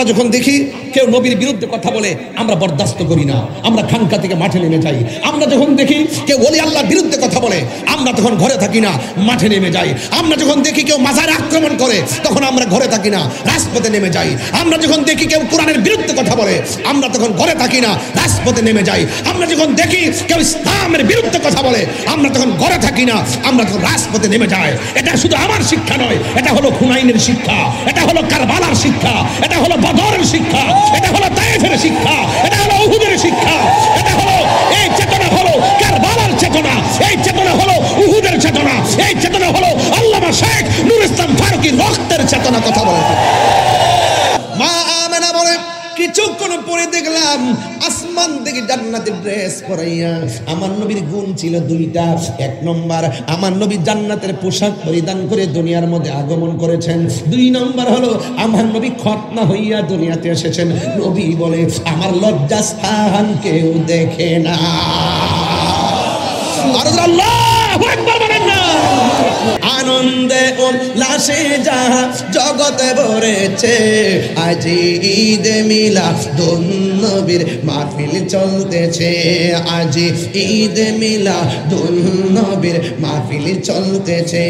যখন দেখি কেউ নবীর বিরুদ্ধে কথা বলে আমরা বরদাস্ত করি না, আমরা খানকা থেকে মাঠে নেমে যাই। আমরা যখন দেখি কেউ ওলি আল্লাহর বিরুদ্ধে কথা বলে আমরা তখন ঘরে থাকি না, মাঠে নেমে যাই। আমরা যখন দেখি কেউ মাজারে আক্রমণ করে তখন আমরা ঘরে থাকি না, রাজপথে নেমে যাই। আমরা যখন দেখি কেউ কোরআনের বিরুদ্ধে কথা বলে আমরা তখন ঘরে থাকি না, রাজপথে নেমে যাই। আমরা যখন দেখি কেউ ইসলামের বিরুদ্ধে কথা বলে আমরা তখন ঘরে থাকি না, আমরা তখন রাজপথে নেমে যাই। এটা শুধু আমার শিক্ষা নয়, এটা হলো হুনাইনের শিক্ষা, এটা হলো কারবালার শিক্ষা, এটা হলো বদরের শিক্ষা, এটা হলো তায়েফের শিক্ষা, এটা হলো উহুদের শিক্ষা, এটা হলো এই চেতনা হলো কারবালার চেতনা, এই চেতনা হলো উহুদের চেতনা, এই চেতনা হলো আল্লামা শেখ নূর ইসলাম ফারুকীর রক্তের চেতনা। কথা বলে মা আমেনা বলে কিছুক্ষণ পরে দেখলাম আসমান থেকে জান্নাতের ড্রেস পরাইয়া। আমার নবীর গুণ ছিল দুইটা। এক নম্বর, আমার নবী জান্নাতের পোশাক পরিধান করে দুনিয়ার মধ্যে আগমন করেছেন। দুই নম্বর হলো আমার নবী খতনা হইয়া দুনিয়াতে এসেছেন। নবী বলে আমার লজ্জাস্থান কেউ দেখে না। আল্লাহু আকবার বলেন না। আনন্দে উল্লাসে যাহা জগতে ভরেছে, আজি ঈদ মিলাদুন নবীর মাহফিল চলতেছে, আজি ঈদ মিলাদুন নবীর মাহফিল চলতেছে।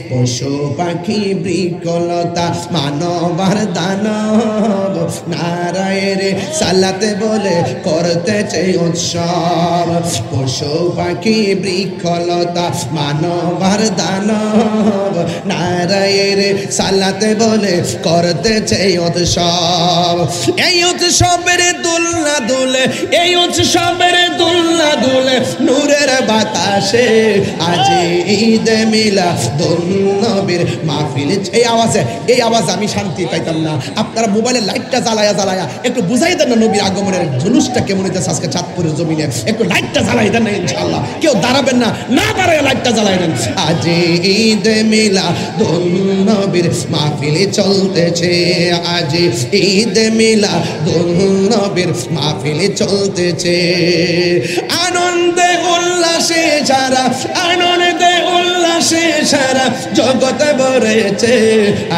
পশু পাখি বৃক্ষলতা মানবার দানব নারায়ের সালাতে বলে করতেছে উৎসব। পশু পাখি বৃক্ষলতা মানবার দানব নারায়ের সালাতে বলে করতেছে উৎসব। এই উৎসবের দুলনা দুলে, এই উৎসবের দুলনা দুলে নূরের বাতাসে, আজি ঈদ মিলাদুন নবীর মাহফিল। এই আওয়াজ আমি শান্তি পাইতাম না। আপনারা মোবাইলের লাইটটা জ্বালায়া জ্বালায়া একটু বুঝাই দেন না নবীর আগমনের জুলুসটা কেমন হইতেছে আজকে চাঁদপুরের জমিনে। একটু লাইটটা জ্বালাই দেন না, ইনশাআল্লাহ। কেউ দাঁড়াবেন না, না দাঁড়ায় লাইটটা জ্বালাই দেন। আজি ঈদ মিলাদুন নবীর মাহফিল চলতেছে, আজি ঈদ মিলাদুন নবীর মাহফিল চলতেছে। আনন্দে উল্লাসে সারা, আনন্দে উল্লাসে সারা জগতে ভরেছে,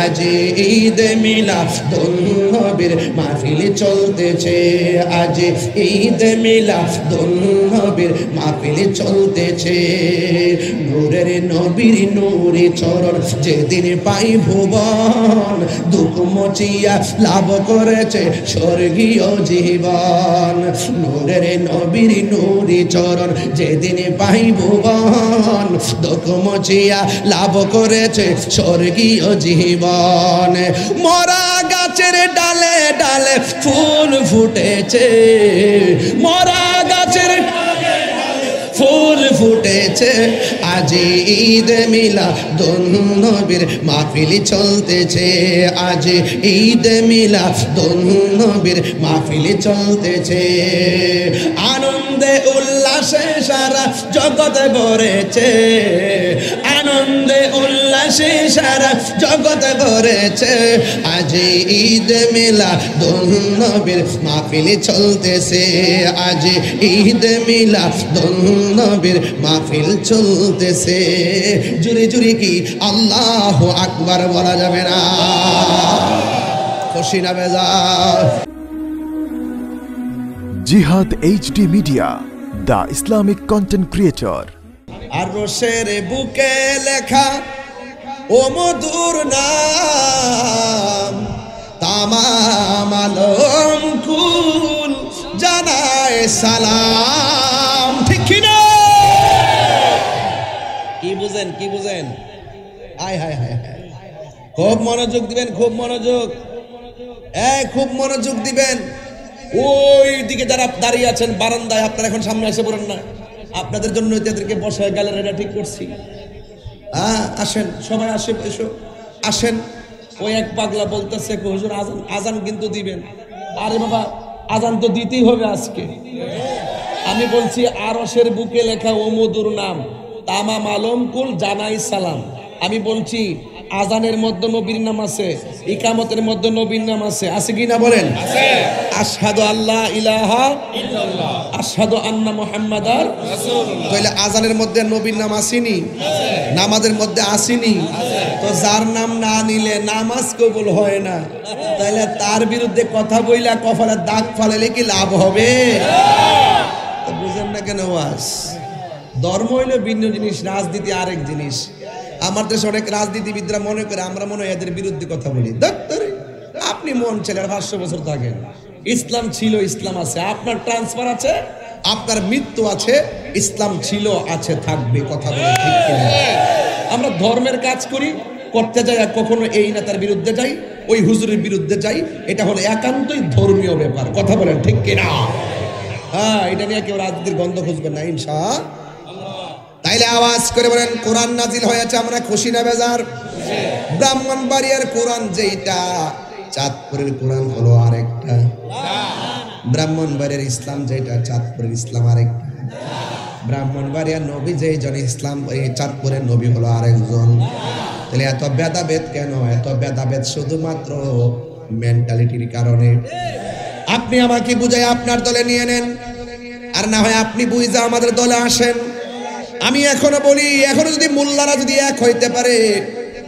আজি ঈদ মিলাদুন নবীর মাহফিল চলতেছে, আজি ঈদ মিলাদুন নবীর মাহফিল চলতেছে। নূরের নবীর নূরে চরণ যেদিন পাই ভুবন, দুঃখ মুছিয়া লাভ করেছে স্বর্গীয় জীবন। নূরের নবীর নূরে চরণ যেদিন পাই ভুবন, দুঃখ মুছিয়া লাভ করেছে স্বর্গীয় জীবন। মরা গাছের ডালে ডালে ফুল ফুটেছে, মরা গাছের ফুল ফুটেছে, আজি ঈদ মিলাদুন নবীর মাহফিল চলতেছে, আজি ঈদ মিলাদুন নবীর মাহফিল চলতেছে। আনন্দে উল্লাসে সারা জগতে ভরেছে, আনন্দে উল্লাসে সারা জগতে ভরেছে, আজি ঈদ মিলাদুন নবীর মাহফিল চলতেছে, আজি ঈদ মিলাদুন নবীর মাহফিল চলতেছে। জুরি জুরি কি আল্লাহু আকবার বলা যাবে না? খুশি না বেজার? Jihad HD media, the Islamic content creator. আর রোশের বুকে লেখা ও মধুর নাম, তামাম আলম কুল জানায় সালাম। ঠিক কিনা? কি বুঝেন, কি বুঝেন? হায় হায় হায় হায়, খুব মনোযোগ দিবেন, খুব মনোযোগ, খুব মনোযোগ দিবেন। ওই দিকে যারা দাঁড়িয়ে আছেন বারান্দায়, আপনারা এখন সামনে এসে পড়েন না, আপনাদের জন্য তাদেরকে বসায় গ্যালারিটা ঠিক করছি। আসেন সবাই, আসে এসো, আসেন। ওই এক পাগলা বলতেছে হুজুর আজান, আজান কিন্তু দিবেন। আরে বাবা, আজান তো দিতেই হবে আজকে। আমি বলছি আরশের বুকে লেখা ও মধুর নাম, তামাম আলম কুল জানাই সালাম। আমি বলছি আজানের মধ্যে নবীর নাম আছে, ইকামতের মধ্যে নবীর নাম আছে, আছে কি না বলেন? আশহাদু আল্লা ইলাহা ইল্লাল্লাহ, আশহাদু আন্না মুহাম্মাদার রাসূলুল্লাহ। তাহলে আজানের মধ্যে নবীর নাম আসেনি, নামাজের মধ্যে আসেনি, তো যার নাম না নিলে নামাজ কবুল হয় না, তাহলে তার বিরুদ্ধে কথা বইলা কপালে দাগ ফালালে কি লাভ হবে? বুঝেন না কেন? ওয়াজ ধর্ম হইলো ভিন্ন জিনিস, রাজনীতি আরেক জিনিস। আমার দেশে অনেক রাজনীতিবিদরা মনে করে আমরা মনে হয় এদের বিরুদ্ধে কথা বলি। ডাক্তার, আপনি মন ছেলে 500 বছর থাকেন, ইসলাম ছিল, ইসলাম আছে, আপনার ট্রান্সফার আছে, আপনার মৃত্যু আছে, ইসলাম ছিল, আছে, থাকবে। কথা বলে ঠিক কিনা? আমরা ধর্মের কাজ করি, করতে যাই আর কখনো এই নেতার বিরুদ্ধে যাই, ওই হুজুরের বিরুদ্ধে যাই, এটা হলো একান্তই ধর্মীয় ব্যাপার। কথা বলেন ঠিক কিনা? হ্যাঁ, এটা নিয়ে কেউ রাজনীতির গন্ধ খুঁজবেন না ইনশাআল্লাহ। তাইলে আওয়াজ করে বলেন, কোরআন নাজিল হয়েছে, আমরা খুশি না বেজার? ব্রাহ্মণবাড়িয়ার কোরআন যেটা, চাঁদপুরের কোরআন হলো আরেকটা। ব্রাহ্মণবাড়িয়ার ইসলাম যেটা, চাঁদপুরের ইসলাম আরেকটা। ব্রাহ্মণবাড়িয়ার নবী যেজন, ইসলাম এই চাঁদপুরের নবী হলো আরেকজন। তাহলে এত ভেদাভেদ কেন? এত ভেদাভেদ শুধুমাত্র মেন্টালিটির কারণে। আপনি আমাকে বুঝাই আপনার দলে নিয়ে নেন, আর না হয় আপনি বুঝা আমাদের দলে আসেন। আমি এখনো বলি, এখনো যদি মোল্লারা যদি এক হইতে পারে,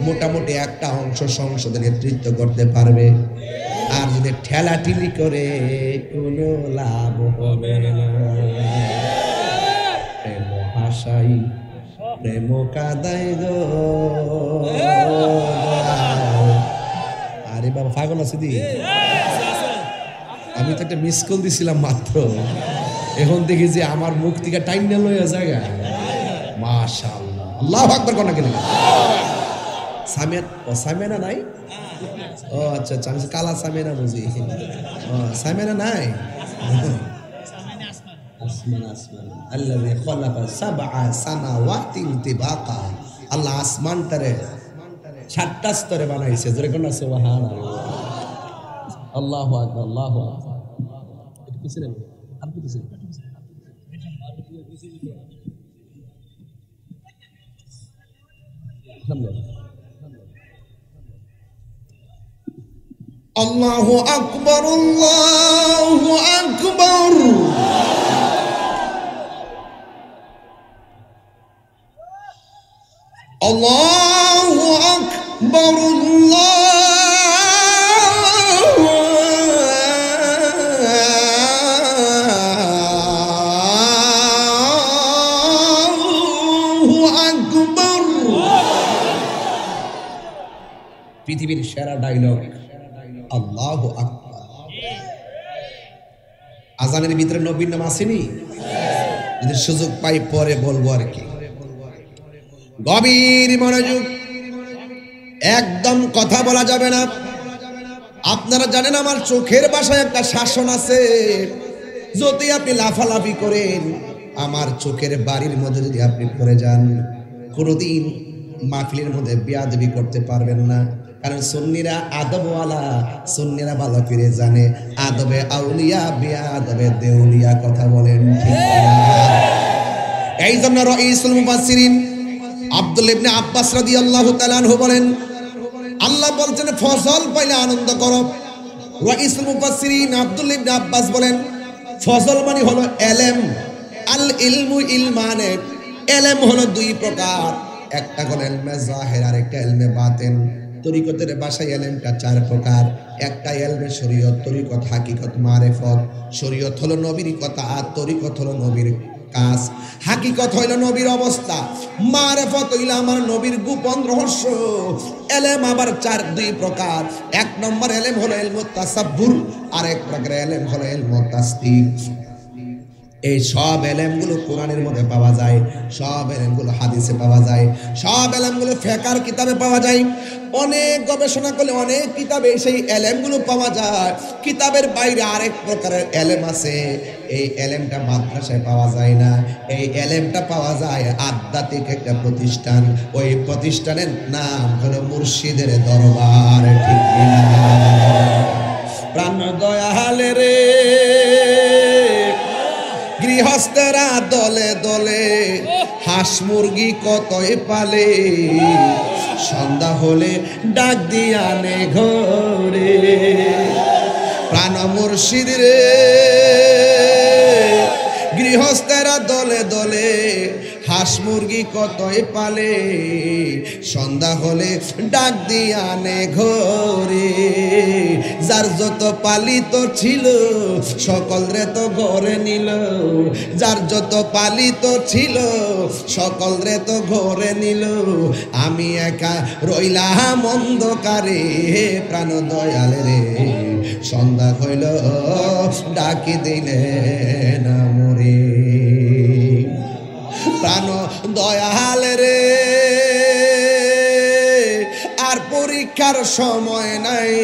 মোটামুটি একটা অংশ সংসদে নেতৃত্ব করতে পারবে। আর যদি ঠেলাঠিলি করে কোনো লাভ হবে না। প্রেম হাসাই প্রেম কাদাই গো। আরে বাবা পাগল আছে দি, আমি তো একটা মিস কল দিছিলাম মাত্র, এখন দেখি যে আমার মুখ থেকে টাইম নেল হয়ে জায়গা। মাশাআল্লাহ, আল্লাহু আকবার। কোন কেন সামিয়া? ও সামিয়ানা নাই? ও আচ্ছা আচ্ছা, আমি কালা সামিয়ানা বুঝি। ও সামিয়ানা নাই? আসমান আসমান আল্লাযী খালাকা সাবআ সামাওয়াতি তিবাকা। আল্লাহ আসমানটারে 7টা স্তরে বানাইছে। জোরে কোন সুবহানাল্লাহ, আল্লাহু আকবার, আল্লাহু আকবার। এটা পিছনে আর কি পিছনে? আল্লাহু আকবার, আল্লাহু আকবার। আল্লাহু আকবার, আল্লাহু আকবার। পৃথিবীর সেরা ডায়লগ আল্লাহু আকবার। আজানের ভিতরে নবীর নাম আসেনি? যদি সুযোগ পাই পরে বলবো আর কি। গভীর মনোযোগ, একদম কথা বলা যাবে না। আপনারা জানেন আমার চোখের ভাষায় একটা শাসন আছে, যদি আপনি লাফালাফি করেন, আমার চোখের বাড়ির মধ্যে যদি আপনি পড়ে যান, কোনোদিন মাহফিলের মধ্যে বেয়াদবি করতে পারবেন না। কারণ সুন্নিরা আদবওয়ালা, সুন্নিরা ভালো করে জানে আদবে আউলিয়া বেয়াদবে দেউলিয়া। কথা বলেন ঠিক না? এই জন্য রাইসুল মুফাসসিরিন আব্দুল্লাহ ইবনে আব্বাস রাদিয়াল্লাহু তাআলা আনহু বলেন, আল্লাহ বলছেন ফসল পাইলে আনন্দ করো। রাইসুল মুফাসসিরিন আব্দুল্লাহ ইবনে আব্বাস বলেন, ফসল মানে হলো এলেম। আল ইলমু ইলমানে, এলেম হলো 2 প্রকার, একটা হলো ইলমে জাহির আর একটা ইলমে বাতিন। তরিকতের ভাষায় এলেমটা 4 প্রকার। একটা ইলমে শরীয়ত, তরিকত, হাকিকত, মারিফত। শরীয়ত হলো নবীর কথা, আর তরিকত হলো নবীর কাজ। হাকিকত হইল নবীর অবস্থা, মারিফত হইল আমার নবীর গোপন রহস্য। এলেম আবার 2 প্রকার। 1 নম্বর এলেম হলো ইলমুত তাসাব্বুর, আর 1 প্রকার এলেম হলো ইলমুত তাসদীক। এই সব এলেমগুলো কোরআনের মধ্যে পাওয়া যায়, সব এলেমগুলো হাদিসে পাওয়া যায়, সব এলেমগুলো ফিকহের কিতাবে পাওয়া যায়। অনেক গবেষণা করলে অনেক কিতাবে সেই এলেমগুলো পাওয়া যায়। কিতাবের বাইরে আরেক প্রকারের এলেম আছে, এই এলেমটা মাদ্রাসায় পাওয়া যায় না। এই এলেমটা পাওয়া যায় আধ্যাত্মিক একটা প্রতিষ্ঠান, ওই প্রতিষ্ঠানের নাম হলো মুর্শিদের দরবার। ঠিক কিনা? প্রাণ দয়াল রে, গৃহস্থরা দলে দলে হাঁস মুরগি কতই পালে, সন্ধ্যা হলে ডাক দিয়া নে ঘরে। প্রাণ মুর্শিদ রে, দলে দলে, হাঁস মুরগি কতই পালে, সন্ধ্যা হলে ডাক দিয়া আনে ঘরে। যার যত পালিত ছিল সকল রে তো ঘরে নিল, যার যত পালিত ছিল সকল রে তো ঘরে নিল। আমি একা রইলাম অন্ধকারে, প্রাণ দয়াল রে সন্ধ্যা হইল ডাকি দিলে না মরে। প্রাণ দয়াল রে আর পরীক্ষার সময় নাই,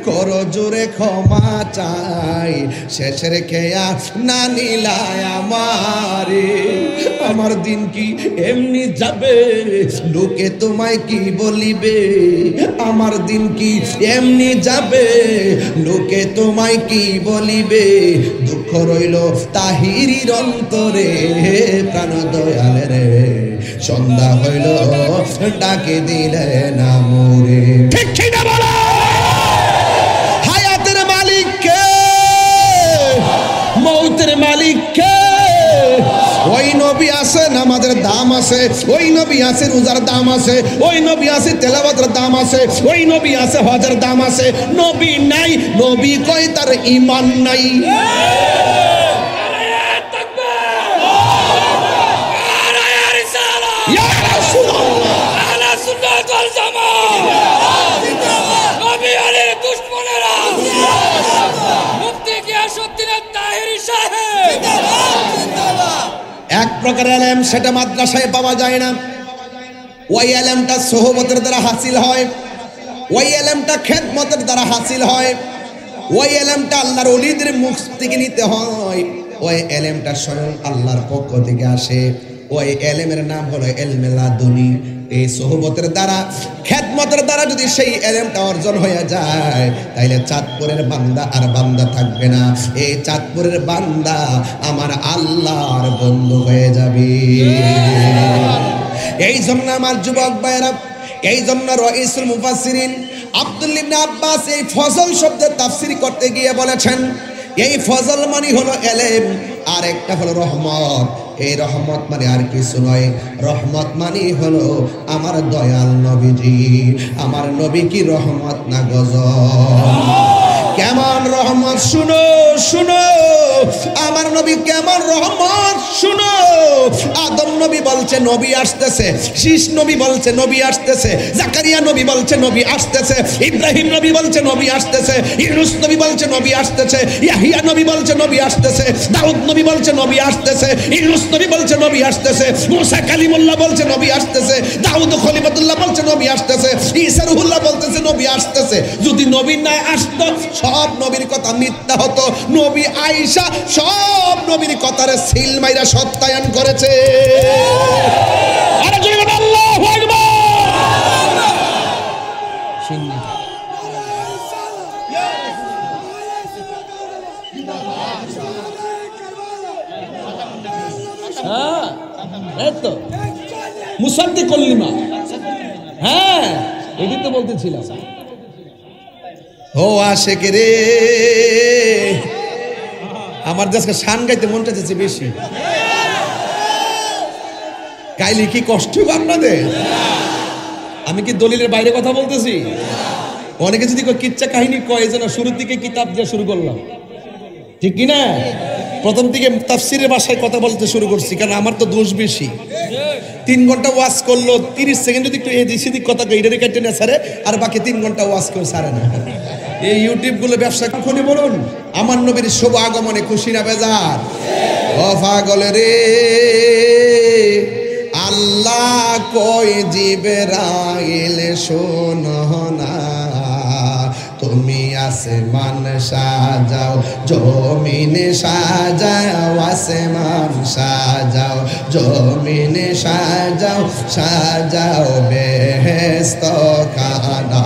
করো জোরে ক্ষমা চাই, শেষের খেয়া না নিলায় আমারে। আমার দিন কি এমনি যাবে, লোকে তোমায় কি বলিবে, আমার দিন কি এমনি যাবে, লোকে তোমায় কি বলিবে। দুঃখ রইল তাহিরির অন্তরে, প্রাণ দয়াল রে সন্ধ্যা হইল ডাকে দিলে না মরে। ঠিক ঠিক না বলো, হায়াতের মালিক কে, মৌতের মালিক কে? ওই নবী আছে নামাজের দাম আছে, ওই নবী আছে রোজার দাম আছে, ওই নবী আছে তেলাওয়াতের দাম আছে, ওই নবী আছে হজের দাম আছে। নবী নাই, নবী কয় তার ঈমান নাই। এক প্রকার এলেম, সেটা মাদ্রাসায় পাওয়া যায় না। ওই এলেমটা সোহবতের দ্বারা হাসিল হয়, ওই এলেমটা খেদমতের দ্বারা হাসিল হয়, ওই এলেমটা আল্লাহর ওলিদের মুখ থেকে নিতে হয়, ওই এলেমটা স্বয়ং আল্লাহর পক্ষ থেকে আসে। ওই এলেমের নাম হলো ইলমে লাদুনী। এই সোহবতের দ্বারা, খেদমতের দ্বারা যদি সেই এলেমটা অর্জন হয়ে যায়, তাইলে চাঁদপুরের বান্দা আর বান্দা থাকবে না। এই চাঁদপুরের বান্দা আমার আল্লাহর বন্ধু হয়ে যাবে। এই জন্য আমার যুবক ভাইরা, এই জন্য রাইসুল মুফাসসিরিন আব্দুল্লাহ ইবনে আব্বাস এই ফজল শব্দের তাফসীর করতে গিয়ে বলেছেন, এই ফজল মানে হলো এলেম, আর একটা হলো রহমত। এই রহমত মানে আর কিছু নয়, রহমত মানে হলো আমার দয়াল নবীজি। আমার নবী কি রহমত না গজব? কেমন রহমত শুনো শুনো, আমার নবী কেমন রহমত শুনো। আদম নবী বলছে নবী আসতেছে, শীষ নবী বলছে নবী আসতেছে, জাকারিয়া নবী বলছে নবী আসতেছে, ইব্রাহিম নবী বলছে নবী আসতেছে, ইউনূস নবী বলছে নবী আসতেছে, ইয়াহিয়া নবী বলছে নবী আসতেছে, দাউদ নবী বলছে নবী আসতেছে, ইউনূস নবী বলছে নবী আসতেছে, মুসা কালিমুল্লাহ বলছে নবী আসতেছে, দাউদ খলিফাতুল্লাহ বলছে নবী আসতেছে, ঈসা রুহুল্লাহ বলতেছে নবী আসতেছে। যদি নবী না আসতো সব নবীর কথা মিথ্যা হতো। নবী আয়েশা সব নবীর কথারে সিল মাইরা সত্যায়ন করেছে। আরে জয় আল্লাহু আকবার। হ্যাঁ এই তো মুসাদ্দিক কলিমা, হ্যাঁ এটাই তো বলতেছিলাম। ও আশেক রে, আমার আজকে শান গাইতে মনটা যাচ্ছে বেশি। গাইলে কি কষ্ট আপনাদের? আমি কি দলিলের বাইরে কথা বলতেছি? অনেকে যদি কিচ্ছা কাহিনী কয়, যেন শুরুর দিকে কিতাব দিয়ে শুরু করলাম, ঠিক কিনা? প্রথম থেকে তাফসিরের ভাষায় কথা বলতে শুরু করছি, কারণ আমার তো দোষ বেশি। 3 ঘন্টা ওয়াজ করলো, 30 সেকেন্ড যদি একটু এদিক সেদিক কথা এটারে কেটে না ছাড়ে, আর বাকি 3 ঘন্টা ওয়াজ করে ছাড়ে না। এই ইউটিউব গুলো ব্যবসা কখনই বলুন, আমার নবীর শুভ আগমনে খুশি না বেজার? ও পাগল রে, আল্লাহ কই জিবরাইল শোনো না, তুমি আসমান সাজাও জমিন সাজাও, আসমান সাজাও জমিন সাজাও, সাজাও বেহেশত খানা।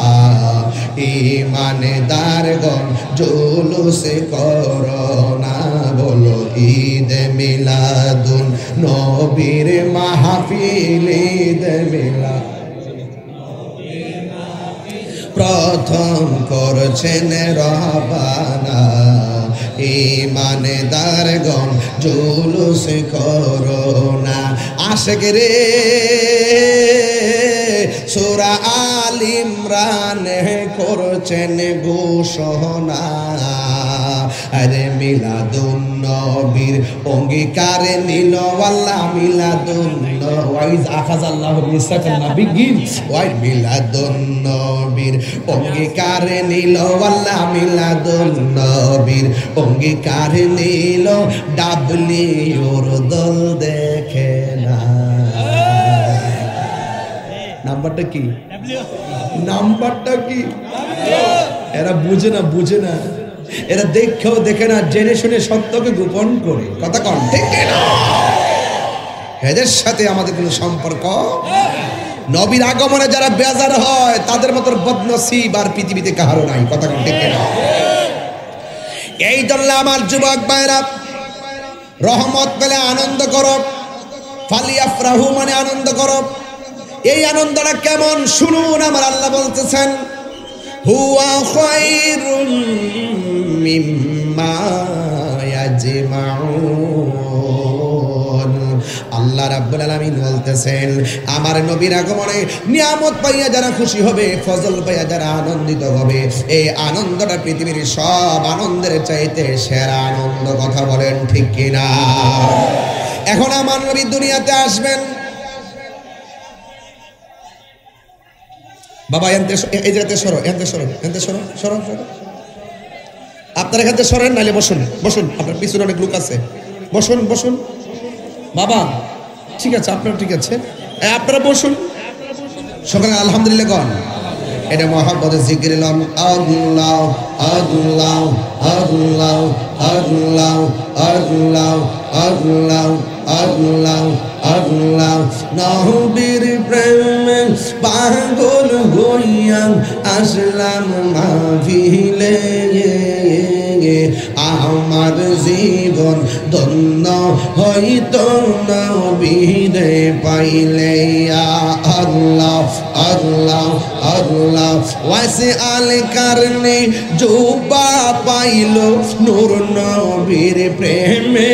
ঈমানদারগণ জুলুস করো না, বলো ঈদ মিলাদুন নবীর মাহফিল, ঈদ মিলাদ প্রথম করছেন রবানা ইমানদারগণ জুলুস করোনা আশিক রে সূরা আল ইমরান করছেন ঘোষণা আরে মিলাদুন নবীর অঙ্গীকার নিল আল্লাহ মিলাদুন ওয়াইজ আখাযাল্লাহু মিসাকান নাবিয়্যিন ওয়াই মিলাদুন নবীর অঙ্গীকার নিল আল্লাহ মিলাদুন নবীর অঙ্গীকার নিল ডাবলিউর দল দেখে না নাম্বারটা কি নাম্বারটা কি এরা বুঝে না এরা দেখেও দেখে না জেনে শুনে সত্যকে গোপন করে কথা কন ঠিক না এদের সাথে আমাদের কোনো সম্পর্ক নবীর আগমনে যারা বেজার হয় তাদের মতো বদনসিব আর পৃথিবীতে কারো নাই কথা কন ঠিক না এই জন্য আমার যুবক ভাইরা রহমত পেলে আনন্দ করো ফালিয়াফরাহু মানে আনন্দ করো এই আনন্দটা কেমন শুনুন আমার আল্লাহ বলতেছেন হুয়া খায়রুম মিম্মা ইয়াজমাউন আল্লাহ রাব্বুল আলামিন বলতেছেন আমার নবীর আগমনে নিয়ামত পাইয়া যারা খুশি হবে ফজল পাইয়া যারা আনন্দিত হবে এই আনন্দটা পৃথিবীর সব আনন্দের চাইতে সেরা আনন্দ কথা বলেন ঠিক কিনা এখন আমার নবী দুনিয়াতে আসবেন বাবা এই জায়গাতে সরো আপনার এখান থেকে সরেন নাহলে বসুন আপনার পিছনে অনেক লোক আছে বসুন বাবা ঠিক আছে আপনার ঠিক আছে আপনারা বসুন সকালে আলহামদুলিল্লাহ গন এটা মহাব্বতের জিকির এলাম আল্লাহ আল্লাহ আল্লাহ আল্লাহ আল্লাহ আল্লাহ আল্লাহ আল্লাহ নবীর প্রেমে পাগল হইয়া আসলাম মাহফিলে আমার জীবন ধন্য হইতো নবীরে পাইলে আল্লাহ আল্লাহ আল্লাহ ওয়াসি আল কারণে জুবা পাইল নূর নবীর প্রেমে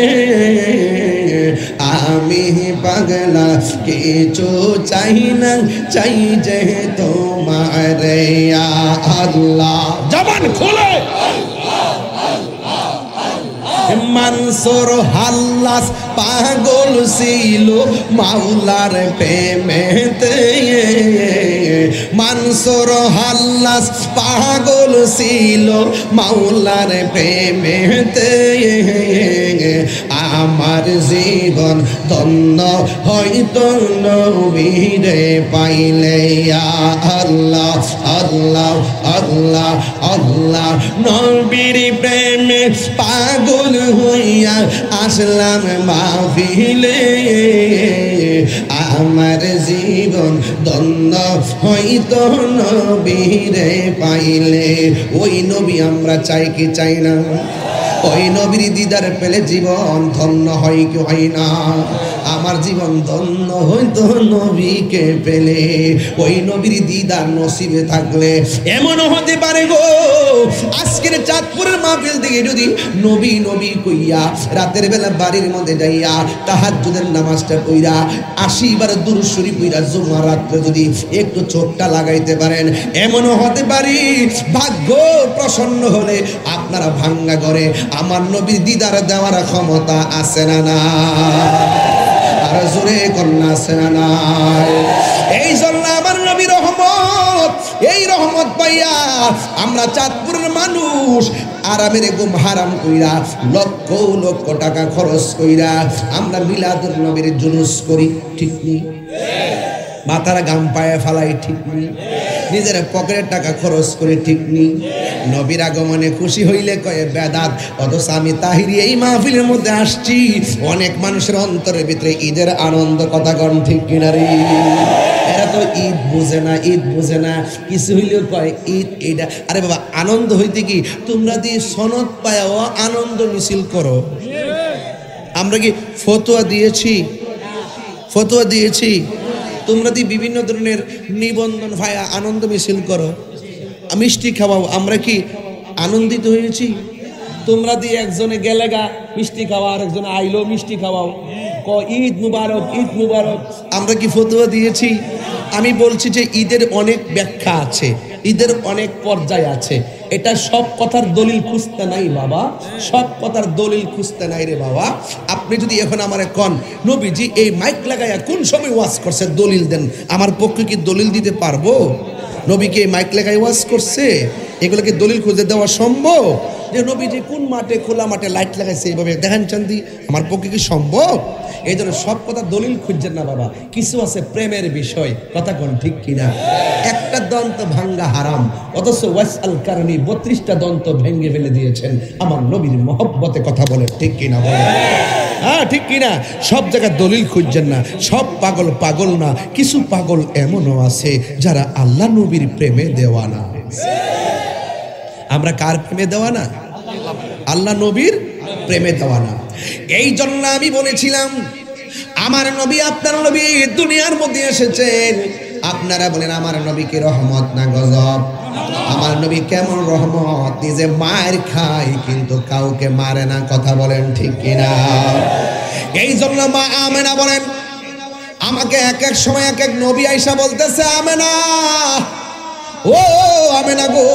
আমি পাগলা কিছু চাই না চাই যে তোমার আল্লাহ জবান খোলে মানসুর হাল্লাস পাগল ছিল মাওলার প্রেমেতে মানসুর হাল্লাস পাগল ছিল মাওলার প্রেমেতে আমার জীবন ধন্য হইতো নবীরে পাইলে আল্লাহ আল্লাহ আল্লাহ আল্লাহ নবীর প্রেমে পাগল হইয়া আসলাম মাহফিলে আমার জীবন ধন্য হইতো নবীরে পাইলে ওই নবী আমরা চাই কি চাই না ওই নবীর দিদার পেলে জীবন ধন্য হয় কি হয় না আমার জীবন ধন্য হইতো নবীকে পেলে ওই নবীর দিদার নসিবে থাকলে এমন হতে পারে গো আজকের চাঁদপুরের মাহফিল থেকে যদি নবী নবী কইয়া রাতের বেলা বাড়ির মধ্যে যাইয়া তাহাজ্জুদের নামাজটা কইরা 80 বার দুরূদ শরীফ কইরা জুমার রাতে যদি একটু চোখটা লাগাইতে পারেন এমন হতে পারে ভাগ্য প্রসন্ন হলে আপনারা ভাঙ্গা করে আমার নবীর দিদার দেওয়ার ক্ষমতা আছে না না আর জোরে কন্যা আছে না নাই এই জন্য আমার নবী রহমত এই রহমত পাইয়া আমরা চাঁদপুরের মানুষ আরামের ঘুম হারাম কইরা লক্ষ লক্ষ টাকা খরচ কইরা আমরা মিলাদুন নবীর জুলুস করি ঠিক নেই মাথার গাম পায়ে ফালাই ঠিক নেই নিজের পকেটের টাকা খরচ করে ঠিক নেই নবীর আগমনে খুশি হইলে কয়ে বেদাত অথচ আমি তাহিরি এই মাহফিলের মধ্যে আসছি অনেক মানুষের অন্তরের ভিতরে ঈদের আনন্দ কথা গণ ঠিক কিনা রে এরা তো ঈদ বুঝে না কিছু হইলেও কয় ঈদ এইটা আরে বাবা আনন্দ হইতে কি তোমরা দিয়ে সনদ পায়াও আনন্দ মিছিল করো আমরা কি ফতোয়া দিয়েছি তোমরা দিয়ে বিভিন্ন ধরনের নিবন্ধন ভাইয়া আনন্দ মিছিল করো মিষ্টি খাওয়াও। আমরা কি আনন্দিত হয়েছি? তোমরা দিয়ে একজনে গেলে গা মিষ্টি খাওয়া, আর একজনে আইলো মিষ্টি খাওয়াও, ঈদ মুবারক ঈদ মুবারক। আমরা কি ফতোয়া দিয়েছি? আমি বলছি যে ঈদের অনেক ব্যাখ্যা আছে, ঈদের অনেক পর্যায় আছে। এটা সব কথার দলিল খুঁজতে নাই বাবা, সব কথার দলিল খুঁজতে নাই রে বাবা। আপনি যদি এখন আমারে কন নবীজি এই মাইক লাগাইয়া কোন সময় ওয়াজ করছে, দলিল দেন, আমার পক্ষে কি দলিল দিতে পারবো? নবীকে এই মাইক লাগাই ওয়াজ করছে, এগুলোকে দলিল খুঁজে দেওয়া সম্ভব? যে নবীজি কোন মাঠে, খোলা মাঠে লাইট লাগাইছে এইভাবে দেখান চান্দি, আমার পক্ষে কি সম্ভব? এই জন্য সব কথা দলিল খুঁজছেন না বাবা। কিছু আছে প্রেমের বিষয়, কথা কোন ঠিক কিনা? একটা দন্ত ভাঙ্গা হারাম, অথচ ওয়াসআল কারণী 32টা দন্ত ভেঙে ফেলে দিয়েছেন আমার নবীর মহব্বতে, কথা বলে ঠিক কিনা? বলে হ্যাঁ ঠিক কিনা? সব জায়গায় দলিল খুঁজছেন না। সব পাগল পাগল না, কিছু পাগল এমনও আছে যারা আল্লাহ নবীর প্রেমে দেওয়ানা। আমরা কার প্রেমে দেওয়ানা? আল্লাহ নবীর প্রেমে দেওয়ানা। এই জন্য আমি বলেছিলাম আমার নবী, আপনার নবী দুনিয়ার মধ্যে এসেছেন, আপনারা বলেন আমার নবী কি রহমত না গজব? আমার নবী কেমন রহমত, নিজে মার খায় কিন্তু কাউকে মারে না, কথা বলেন ঠিক কিনা? এই জন্য মা আমেনা বলেন, আমাকে এক এক সময় এক এক নবী আইসা বলতেছে, আমেনা ও আমেনা গো,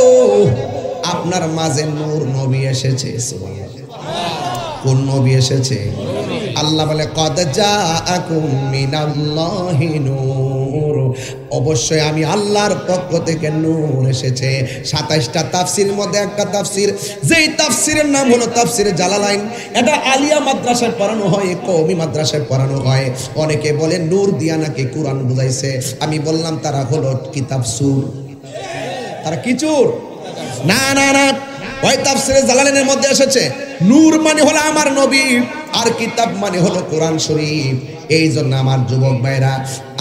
আপনার মাঝে নূর নবী এসেছে। কোন নবী এসেছে? আল্লাহ বলে কদ জাআকুম মিনাল্লাহি নূর, অবশ্যই আমি আল্লাহর পক্ষ থেকে নূর এসেছে। 27টা তাফসীরের মধ্যে একটা তাফসীর, যেই তাফসীরের নাম হলো তাফসীরে জালালাইন। এটা আলিয়া মাদ্রাসায় পড়ানো হয়, কওমি মাদ্রাসায় পড়ানো হয়। অনেকে বলে নূর দিয়া নাকি কোরআন বুঝাইছে। আমি বললাম তারা হলো কিতাব সুর, তারা কি চোর? না না না, ওই তাফসীরে জালালাইনের মধ্যে এসেছে নূর মানে হলো আমার নবী, আর কিতাব মানে হলো কোরআন শরীফ। এই জন্য আমার যুবক ভাইরা,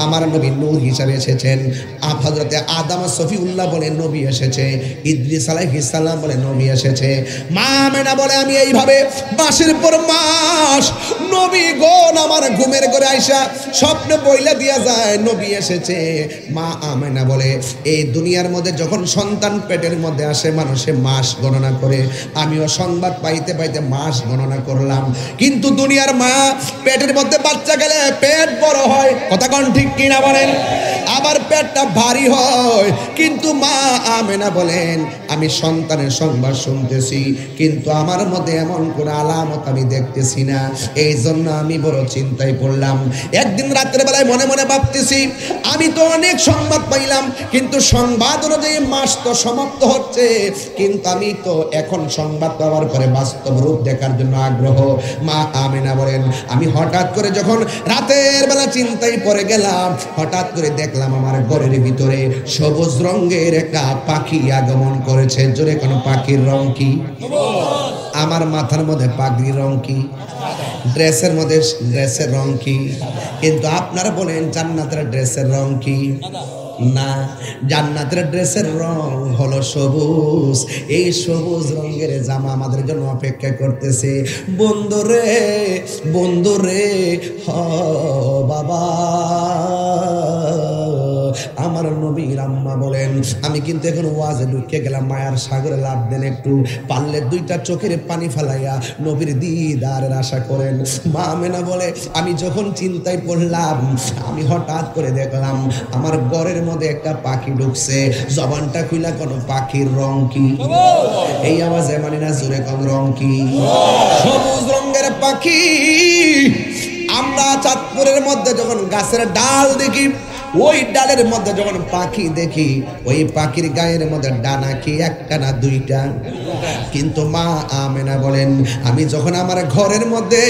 আমার নবী নূর হিসাবে এসেছেন। হযরতে আদম সফিউল্লাহ বলে নবী এসেছে, ইদ্রিস আলাইহিস সালাম বলে নবী এসেছে। মা আমেনা বলে আমি এইভাবে মাসের পর মাস নবী গোন আমার ঘুমের ঘরে আইসা স্বপ্নে বইলা দিয়া যায় নবী এসেছে। মা আমেনা বলে এই দুনিয়ার মধ্যে যখন সন্তান পেটের মধ্যে আসে মানুষে মাস গণনা করে, আমিও সংবাদ পাইতে পাইতে মাস গণনা করলাম। কিন্তু দুনিয়ার মা পেটের মধ্যে বাচ্চা গেলে পেট বড় হয়, কথা কোন ঠিক কিনা বলেন? আবার পেটটা ভারী হয়। কিন্তু মা আমেনা বলেন আমি সন্তানের সংবাদ শুনতেছি, কিন্তু আমার মধ্যে এমন কোন আলামত আমি দেখতেছি না। এই জন্য আমি বড় চিন্তায় পড়লাম। একদিন রাত্রে বেলায় মনে মনে ভাবতেছি, আমি তো অনেক সংবাদ পাইলাম, কিন্তু সংবাদ অনুযায়ী মাস তো সমাপ্ত হচ্ছে, কিন্তু আমি তো এখন সংবাদ পাওয়ার পরে বাস্তব রূপ দেখার জন্য আগ্রহ। মা আমেনা বলেন আমি হঠাৎ করে যখন রাতের বেলা চিন্তায় পড়ে গেলাম, হঠাৎ করে দেখলাম আমার ঘরের ভিতরে সবুজ রঙের একটা পাখি আগমন করেছে। জোরে কোন পাখির রং কি? আমার মাথার মধ্যে পাগড়ির রং কি? ড্রেসের মধ্যে ড্রেসের রং কি? কিন্তু আপনারা বলেন জান্নাতের ড্রেসের রং কি? না, জান্নাতের ড্রেসের রং হলো সবুজ। এই সবুজ রঙের জামা আমাদের জন্য অপেক্ষা করতেছে। বন্ধুরে বন্ধুরে হ বাবা, আমার নবীর আম্মা বলেন আমি কিন্তু এখন ওয়াজে ঢুকে গেলাম, মায়ার সাগরে লাভ দেন, একটু পারলে 2টা চোখের পানি ফেলাইয়া নবীর দিদারের আশা করেন। মা আমেনা বলে আমি যখন চিন্তায় পড়লাম, আমি হঠাৎ করে দেখলাম আমার ঘরের মধ্যে একটা পাখি ঢুকছে। জবানটা খুইলা কোন পাখির রং কি? এই আওয়াজে মানে না, জোরে কোন রং কি? সবুজ রঙের পাখি। আমরা চাঁদপুরের মধ্যে যখন গাছের ডাল দেখি, ওই ডালের মধ্যে যখন পাখি দেখি, ওই পাখির গায়ের মধ্যে ডানা কি একটা না 2টা? কিন্তু মা আমেনা বলেন আমি যখন আমার ঘরের মধ্যে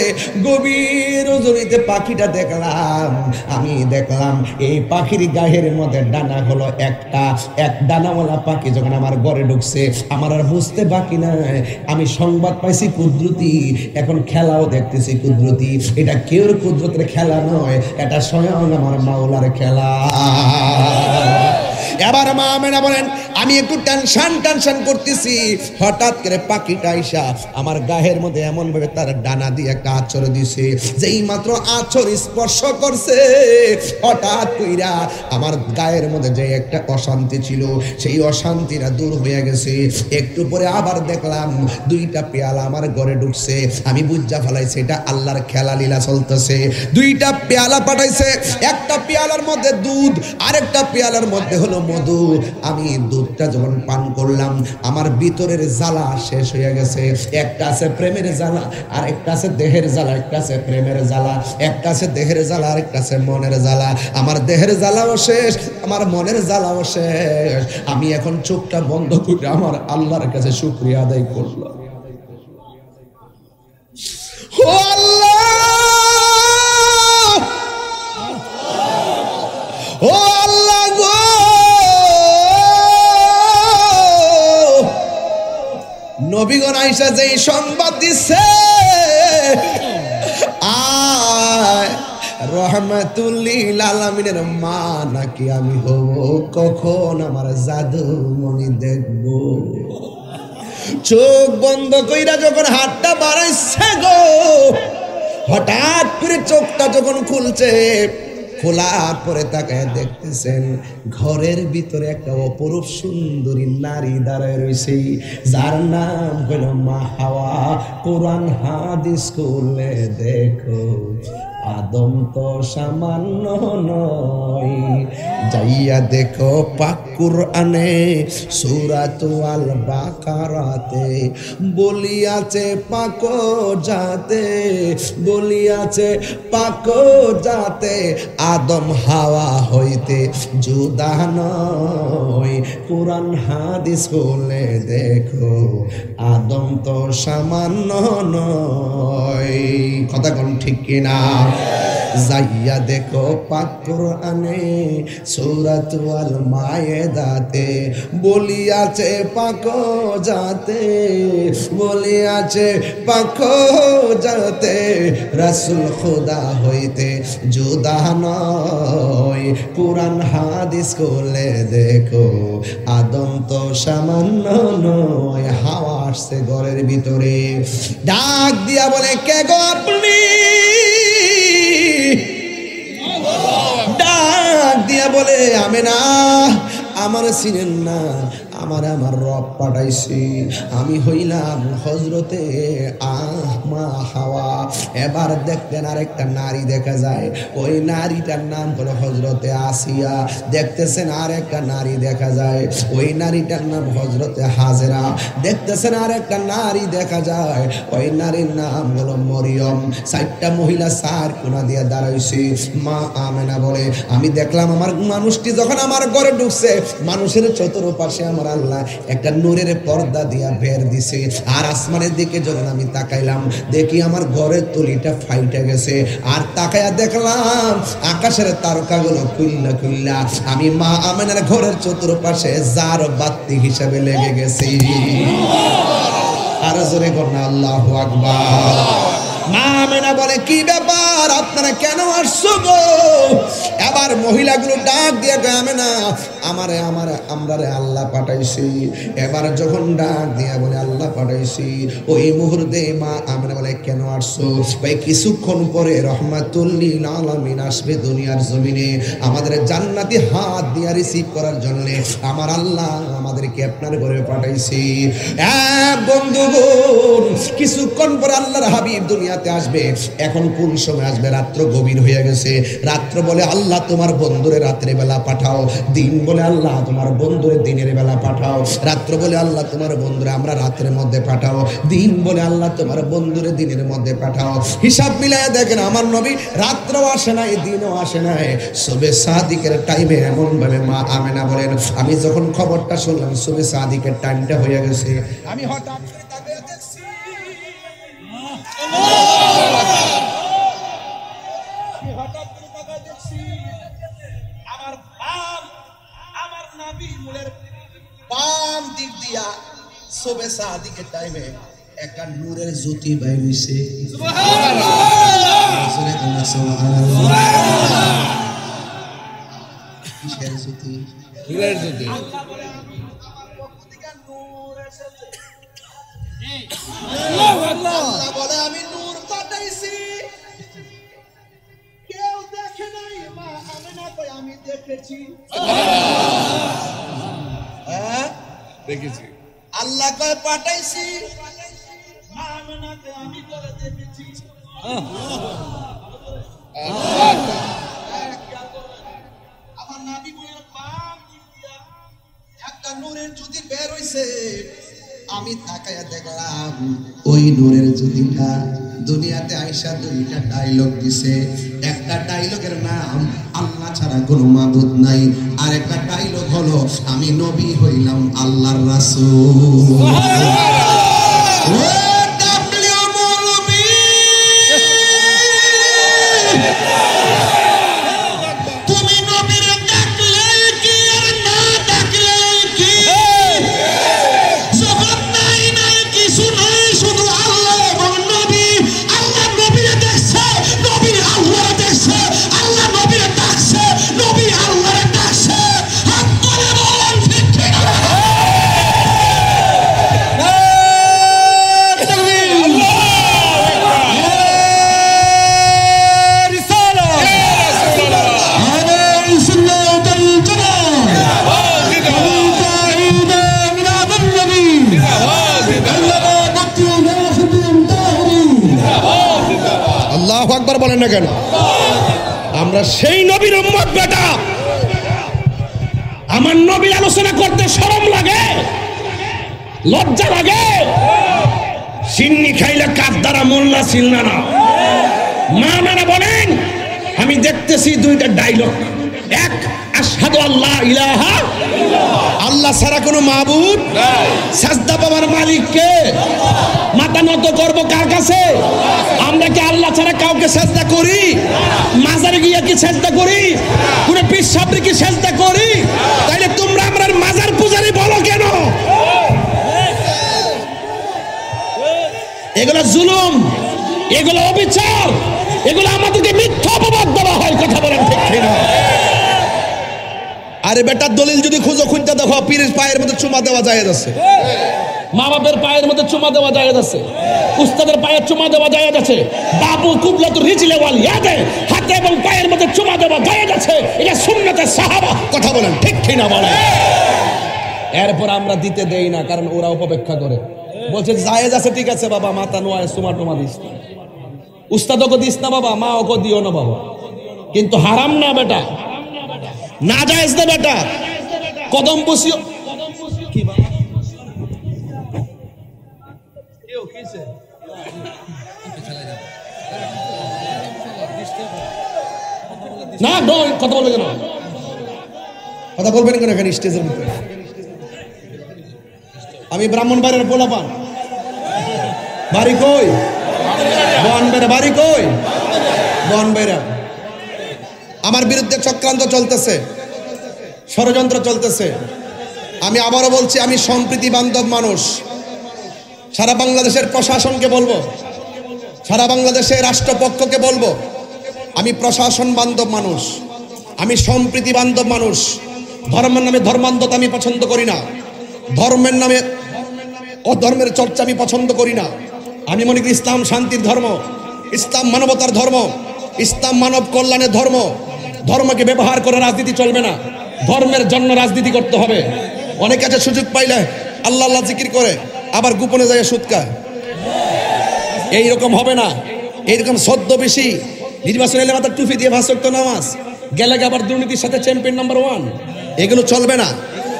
গভীর রজনীতে পাখিটা দেখলাম, আমি দেখলাম এই পাখির গায়ের মধ্যে ডানা হলো একটা। এক ডানাওয়ালা পাখি যখন আমার ঘরে ঢুকছে, আমার আর বুঝতে বাকি নাই। আমি সংবাদ পাইছি কুদরতি, এখন খেলাও দেখতেছি কুদরতি। এটা কেউর কুদরতের খেলা নয়, এটা স্বয়ং আমার মাওলার খেলা। এবার মা আমেনা বলেন আমি একটু টেনশন করতেছি, হঠাৎ করে পাখিটা আইসা আমার গায়ের মধ্যে এমন ভাবে তার ডানা দিয়ে একটা আঁচড় দিছে, যেই মাত্র আঁচড় স্পর্শ করছে হঠাৎ কইরা আমার গায়ের মধ্যে যে একটা অশান্তি ছিল সেই অশান্তিটা দূর হয়ে গেছে। একটু পরে আবার দেখলাম দুইটা পেয়ালা আমার ঘরে ঢুকছে, আমি বুঝা ফেলাইছি এটা আল্লাহর খেলা লীলা চলতেছে। দুইটা পেয়ালা পাঠাইছে, একটা পেয়ালার মধ্যে দুধ, আরেকটা পেয়ালার মধ্যে হলো মধু। আমি দুধটা যখন পান করলাম আমার ভিতরের জ্বালা শেষ হয়ে গেছে। একটা আছে প্রেমের জ্বালা, আর একটা আছে দেহের জ্বালা, একটা আছে প্রেমের জ্বালা, একটা আছে দেহের জ্বালা, আর একটা আছে মনের জ্বালা। আমার দেহের জ্বালাও শেষ, আমার মনের জ্বালাও শেষ। আমি এখন চোখটা বন্ধ করে আমার আল্লাহর কাছে শুকরিয়া আদায় করলাম। ও আল্লাহ, ও আল্লাহ গো, নবীগণ আয়েশা যেই সংবাদ দিচ্ছে রহমাতুল লিল আলামিনের মা নাকি আমি হব, কখন আমার জাদু মনি দেখব। চোখ বন্ধ কইরা যখন হাতটা বাড়াইছে গো, হঠাৎ করে চোখটা যখন খুলছে, খোলার পরে তাকায় দেখতেছেন ঘরের ভিতরে একটা অপরূপ সুন্দরী নারী দাঁড়ায় রয়েছে, যার নাম হল মা হাওয়া। কোরআন হাদিস করলে দেখো আদম তো সামান্য নয়, যাইয়া দেখো পাক কুরআনে সূরাতু আল বাকারাতে বলিয়াছে পাক জাতে, বলিয়াছে পাক জাতে আদম হাওয়া হইতে জুদা নয়। কোরআন হাদিস বলে দেখো আদম তো সামান্য নয়। কথা কোন ঠিক কিনা? যাইয়া দেখো পাক কুরআনে সূরাতু আল মায়েদাতে বলিয়াছে পাক জাতে, বলিয়াছে পাক জাতে রাসূল খোদা হইতে জুদা নয়। কুরআন হাদিস করলে দেখো আদম তো সামান্য নয়। হাওয়া আসছে ঘরের ভিতরে, ডাক দিয়া বলে কে গো আপনি? ডাক দিয়া বলে আমেনা আমার চিনেন না, আমার রব পাঠাইছি, আমি হইলাম হজরতে মা হাওয়া। এবার দেখতেন আরেকটা নারী দেখা যায়, ওই নারীটার নাম হলো হজরতে আসিয়া। দেখতেছেন আরেকটা নারী দেখা যায়, ওই নারীটার নাম হজরতে হাজেরা। দেখতেছেন আরেকটা নারী দেখা যায়, ওই নারীর নাম হলো মরিয়ম। 4টা মহিলা 4 কোণা দিয়ে দাঁড়াইছে। মা আমেনা বলে আমি দেখলাম আমার মানুষটি যখন আমার ঘরে ঢুকছে, মানুষের চতুর্পাশে আমার আল্লাহ একটা নূরের পর্দা দিয়া বের দিছে। আর আসমানের দিকে যখন আমি তাকাইলাম, দেখি আমার ঘরের তুলিটা ফাইটে গেছে। আর তাকায়া দেখলাম আকাশের তারকাগুলো খুইল্লা খুইল্লা আমি মা আমেনার ঘরের চতুর্পাশে জার বাতি হিসাবে লেগে গেছি। আর জোরে কন্যা আল্লাহু আকবার। মা আমেনা বলে কি ব্যাপার, আপনারা কেন আসছো গো? এবার মহিলাগুলো ডাক দিয়ে আমেনা আমরারে আল্লাহ পাঠাইছি। এবার যখন ডাক দিয়া বলে আল্লাহ পাঠাইছি, ওই মুহূর্তে মা আমেনা বলে কেন আসছো? ভাই কিছুক্ষণ পরে রহমাতুল লিল আলামিন আসবে দুনিয়ার জমিনে, আমাদের জান্নাতি হাত দিয়া রিসিভ করার জন্য আমার আল্লাহ আমাদেরকে আপনার ঘরে পাঠাইছি। বন্ধুগণ, কিছুক্ষণ পরে আল্লাহর হাবিব দুনিয়াতে আসবে। এখন কোন সময় আসবে? রাত্র গভীর হয়ে গেছে। রাত্র বলে আল্লাহ তোমার বন্ধুরে রাত্রে বেলা পাঠাও, দিন বলে আল্লাহ তোমার বন্ধুরে দিনের বেলা পাঠাও, রাত্র বলে আল্লাহ তোমার বন্ধুরে আমরা রাত্রের মধ্যে পাঠাও, দিন বলে আল্লাহ তোমার বন্ধুরে দিনের মধ্যে পাঠাও। হিসাব মিলায় দেখেন আমার নবী রাত্রও আসে নাই, দিনও আসে নাই। সুবে সাদিকের টাইমে এমন ভাবে মা আমেনা বলেন আমি যখন খবরটা শুনলাম সুবে সাদিকের টাইমটা হয়ে গেছে, আমি হঠাৎ করে তাকিয়ে দেখছি আমার নবী মুলের বাম দিক দিয়া সুবে সাদিকের টাইমে একটা নূরের জ্যোতি বাইর হইছে। সুবহানাল্লাহ, সুবহানাল্লাহ। কিসের জ্যোতি? নূরের জ্যোতি। আল্লাহ বলে আমি নূর পাঠাইছি, কেউ দেখে নাই, মা আমেনা কই আমি দেখেছি। হ্যাঁ দেখেছি। আল্লাহ কয় পাঠাইছি, মা আমেনা কই আমি করে দেখেছি। আমার নবী বলেন পাক দিয়া একটা নূরের জ্যোতি বের হইছে, আমি তাকায়া দেখলাম ওই নূরের জ্যোতিটা দুনিয়াতে আইসা দুইটা ডায়লগ দিছে। একটা ডায়লগের নাম আল্লাহ ছাড়া কোনো মাবুদ নাই, আর একটা ডায়লগ হলো আমি নবী হইলাম আল্লাহর রাসূল। আল্লাহু আকবার বলেন না কেন? আমরা সেই নবীর উম্মত বেটা, আমার নবীর আলোচনা করতে শরম লাগে, লজ্জা লাগে। সিন্নি খাইলে কাপ দ্বারা মোল্লা ছিলনা না। মা মেনা বলেন আমি দেখতেছি দুইটা ডায়লগ, এক আশহাদু আল্লাহ ইলাহা আল্লাহ ছাড়া কোনো মাবুদ নাই, সাজদা পাওয়ার মালিক কে, মাথা নত করব কার কাছে? আমরা কি আল্লাহ ছাড়া কাউকে সাজদা করি? মাজারে গিয়ে কি সাজদা করি? কোন পীর সাহেবকে কি সাজদা করি? তাইলে তোমরা আমরার মাজার পূজারি বলো কেন? এগুলো জুলুম, এগুলো অবিচার, এগুলো আমাদেরকে মিথ্যা অপবাদ দেওয়া হয়। কথা বলেন ঠিক কিনা? আরে বেটার দলিল যদি খুঁজো, খুঁজতে দেখো পীরের পায়ের মধ্যে চুমা দেওয়া যায় আছে, মা বাপের পায়ের মধ্যে চুমা দেওয়া যায় আছে, উস্তাদের পায়ের চুমা দেওয়া যায় আছে, বাবু কুবলাতুর রিজলে ওয়াল ইয়াদে হাতে এবং পায়ের মধ্যে চুমা দেওয়া যায় আছে। এটা সুন্নতে সাহাবা। কথা বলেন ঠিক কিনা বলেন? এরপর আমরা দিতে দেই না, কারণ ওরা উপেক্ষা করে, বলছে জায়েজ আছে, ঠিক আছে বাবা, মাথা নোয়ায় চুমা টুমা দিস না, উস্তাদকে দিস না বাবা, মা ওকে দিও না বাবা, কিন্তু হারাম না বেটা, না জায়েজ না বেটা। কদম বসিও কি বাবা না, কথা বলবে কেন? কথা বলবেন কেন এখানে স্টেজের মধ্যে? আমি ব্রাহ্মণবাড়ির পোলাপান, বাড়ি কই? বনবেড়া। বাড়ি কই? বনবেড়া। আমার বিরুদ্ধে চক্রান্ত চলতেছে, ষড়যন্ত্র চলতেছে। আমি আবারও বলছি, আমি সম্প্রীতি বান্ধব মানুষ। সারা বাংলাদেশের প্রশাসনকে বলবো, সারা বাংলাদেশের রাষ্ট্রপক্ষকে বলবো, আমি প্রশাসন বান্ধব মানুষ, আমি সম্প্রীতি বান্ধব মানুষ। ধর্মের নামে ধর্মান্ধতা আমি পছন্দ করি না, ধর্মের নামে অধর্মের চর্চা আমি পছন্দ করি না। আমি মনে করি ইসলাম শান্তির ধর্ম, ইসলাম মানবতার ধর্ম, ইসলাম মানব কল্যাণের ধর্ম। ধর্মকে ব্যবহার করে রাজনীতি চলবে না, ধর্মের জন্য রাজনীতি করতে হবে। অনেক আছে সুযোগ পাইলে আল্লাহ আল্লাহ জিকির করে, আবার গোপনে যায় সুদ খায়। এইরকম হবে না। এইরকম সদ্য বেশি নির্বাচন এলে মাথার টুপি দিয়ে ভাষক নামাজ গেলে আবার দুর্নীতির সাথে চ্যাম্পিয়ন নাম্বার 1, এগুলো চলবে না।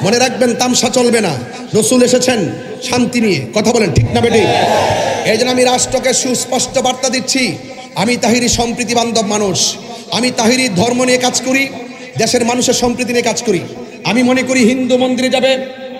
মনে রাখবেন, তামসা চলবে না। রসুল এসেছেন শান্তি নিয়ে। কথা বলেন ঠিক না বেটি? এই জন্য আমি রাষ্ট্রকে সুস্পষ্ট বার্তা দিচ্ছি, আমি তাহিরি সম্প্রীতি বান্ধব মানুষ। আমি তাহিরি ধর্ম নিয়ে কাজ করি, দেশের মানুষের সম্প্রীতি নিয়ে কাজ করি। আমি মনে করি হিন্দু মন্দিরে যাবে,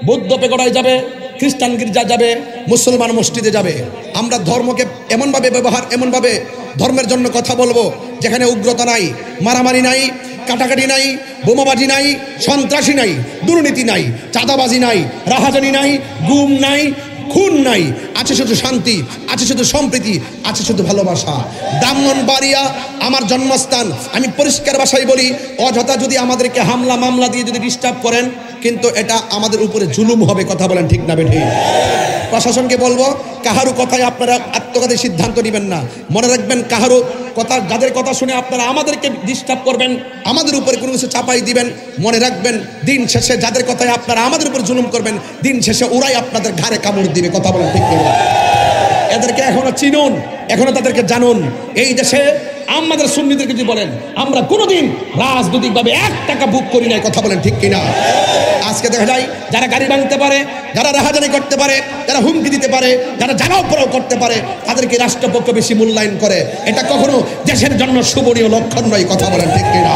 বৌদ্ধ পেগোড়ায় যাবে, খ্রিস্টান গির্জা যাবে, মুসলমান মসজিদে যাবে। আমরা ধর্মকে এমনভাবে ব্যবহার, এমনভাবে ধর্মের জন্য কথা বলবো যেখানে উগ্রতা নাই, মারামারি নাই, কাটাকাটি নাই, বোমাবাজি নাই, সন্ত্রাসী নাই, দুর্নীতি নাই, চাঁদাবাজি নাই, রাহাজানি নাই, গুম নাই, খুন নাই, আছে শুধু শান্তি, আছে শুধু সম্প্রীতি, আছে শুধু ভালোবাসা। ব্রাহ্মণবাড়িয়া আমার জন্মস্থান। আমি পরিষ্কার ভাষায় বলি, অযথা যদি আমাদেরকে হামলা মামলা দিয়ে যদি ডিস্টার্ব করেন, কিন্তু এটা আমাদের উপরে জুলুম হবে। কথা বলেন ঠিক না বেঠিক? প্রশাসনকে বলবো, কাহারও কথায় আপনারা আত্মঘাতী সিদ্ধান্ত নেবেন না। মনে রাখবেন, কাহারও কথা, যাদের কথা শুনে আপনারা আমাদেরকে ডিস্টার্ব করবেন, আমাদের উপরে কোনো কিছু চাপাই দিবেন, মনে রাখবেন দিন শেষে যাদের কথায় আপনারা আমাদের উপর জুলুম করবেন, দিন শেষে ওরাই আপনাদের ঘাড়ে কামড় দিবে। কথা বলেন ঠিক না? এদেরকে এখনো চিনুন, এখনো তাদেরকে জানুন। এই দেশে আমাদের সুন্নিদেরকে যদি বলেন, আমরা কোনোদিন রাজনৈতিকভাবে 1 টাকা বুক করি নাই। কথা বলেন ঠিক কিনা? আজকে দেখা যায় যারা গাড়ি ভাঙতে পারে, যারা রাহাজানি করতে পারে, যারা হুমকি দিতে পারে, যারা জানাও পড়াও করতে পারে, তাদেরকে রাষ্ট্রপক্ষ বেশি মূল্যায়ন করে। এটা কখনো দেশের জন্য শুভনীয় লক্ষণ নয়। কথা বলেন ঠিক কিনা?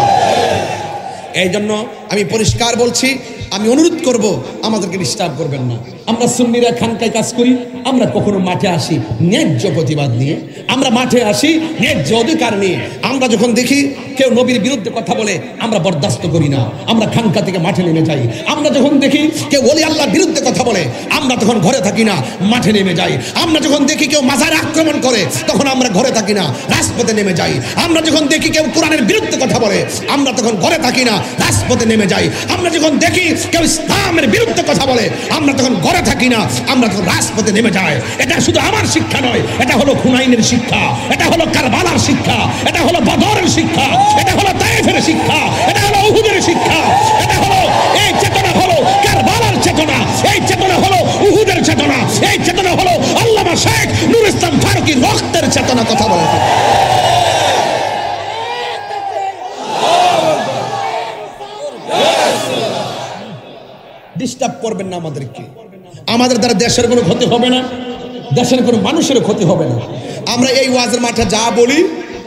এই জন্য আমি পরিষ্কার বলছি, আমি অনুরোধ করব, আমাদেরকে ডিস্টার্ব করবেন না। আমরা সুন্নিরা খানকায় কাজ করি, আমরা কখনো মাঠে আসি ন্যায্য প্রতিবাদ নিয়ে, আমরা মাঠে আসি ন্যায্য অধিকার নিয়ে। আমরা যখন দেখি কেউ নবীর বিরুদ্ধে কথা বলে, আমরা বরদাস্ত করি না, আমরা খানকা থেকে মাঠে নেমে যাই। আমরা যখন দেখি কেউ ওলি আল্লাহর বিরুদ্ধে কথা বলে, আমরা তখন ঘরে থাকি না, মাঠে নেমে যাই। আমরা যখন দেখি কেউ মাজারে আক্রমণ করে, তখন আমরা ঘরে থাকি না, রাজপথে নেমে যাই। আমরা যখন দেখি কেউ কোরআনের বিরুদ্ধে কথা বলে, আমরা তখন ঘরে থাকি না, রাজপথে নেমে যাই। আমরা যখন দেখি কেউ ইসলামের বিরুদ্ধে কথা বলে, আমরা তখন ঘরে থাকি না, আমরা তখন রাজপথে নেমে যাই। এটা শুধু আমার শিক্ষা নয়, এটা হলো হুনাইনের শিক্ষা, এটা হলো কারবালার শিক্ষা, এটা হলো বদরের শিক্ষা, এটা হলো তায়েফের শিক্ষা, এটা হলো উহুদের শিক্ষা, এটা হলো এই চেতনা হলো কারবালার চেতনা, এই চেতনা হলো উহুদের চেতনা, এই চেতনা হলো আল্লামা শেখ নূর ইসলাম ফারুকীর রক্তের চেতনা। কথা বলে ডিস্টার্ব করবেন না আমাদেরকে। আমাদের দ্বারা দেশের কোনো ক্ষতি হবে না, দেশের কোনো মানুষের ক্ষতি হবে না। আমরা এই ওয়াজের মাঠে যা বলি,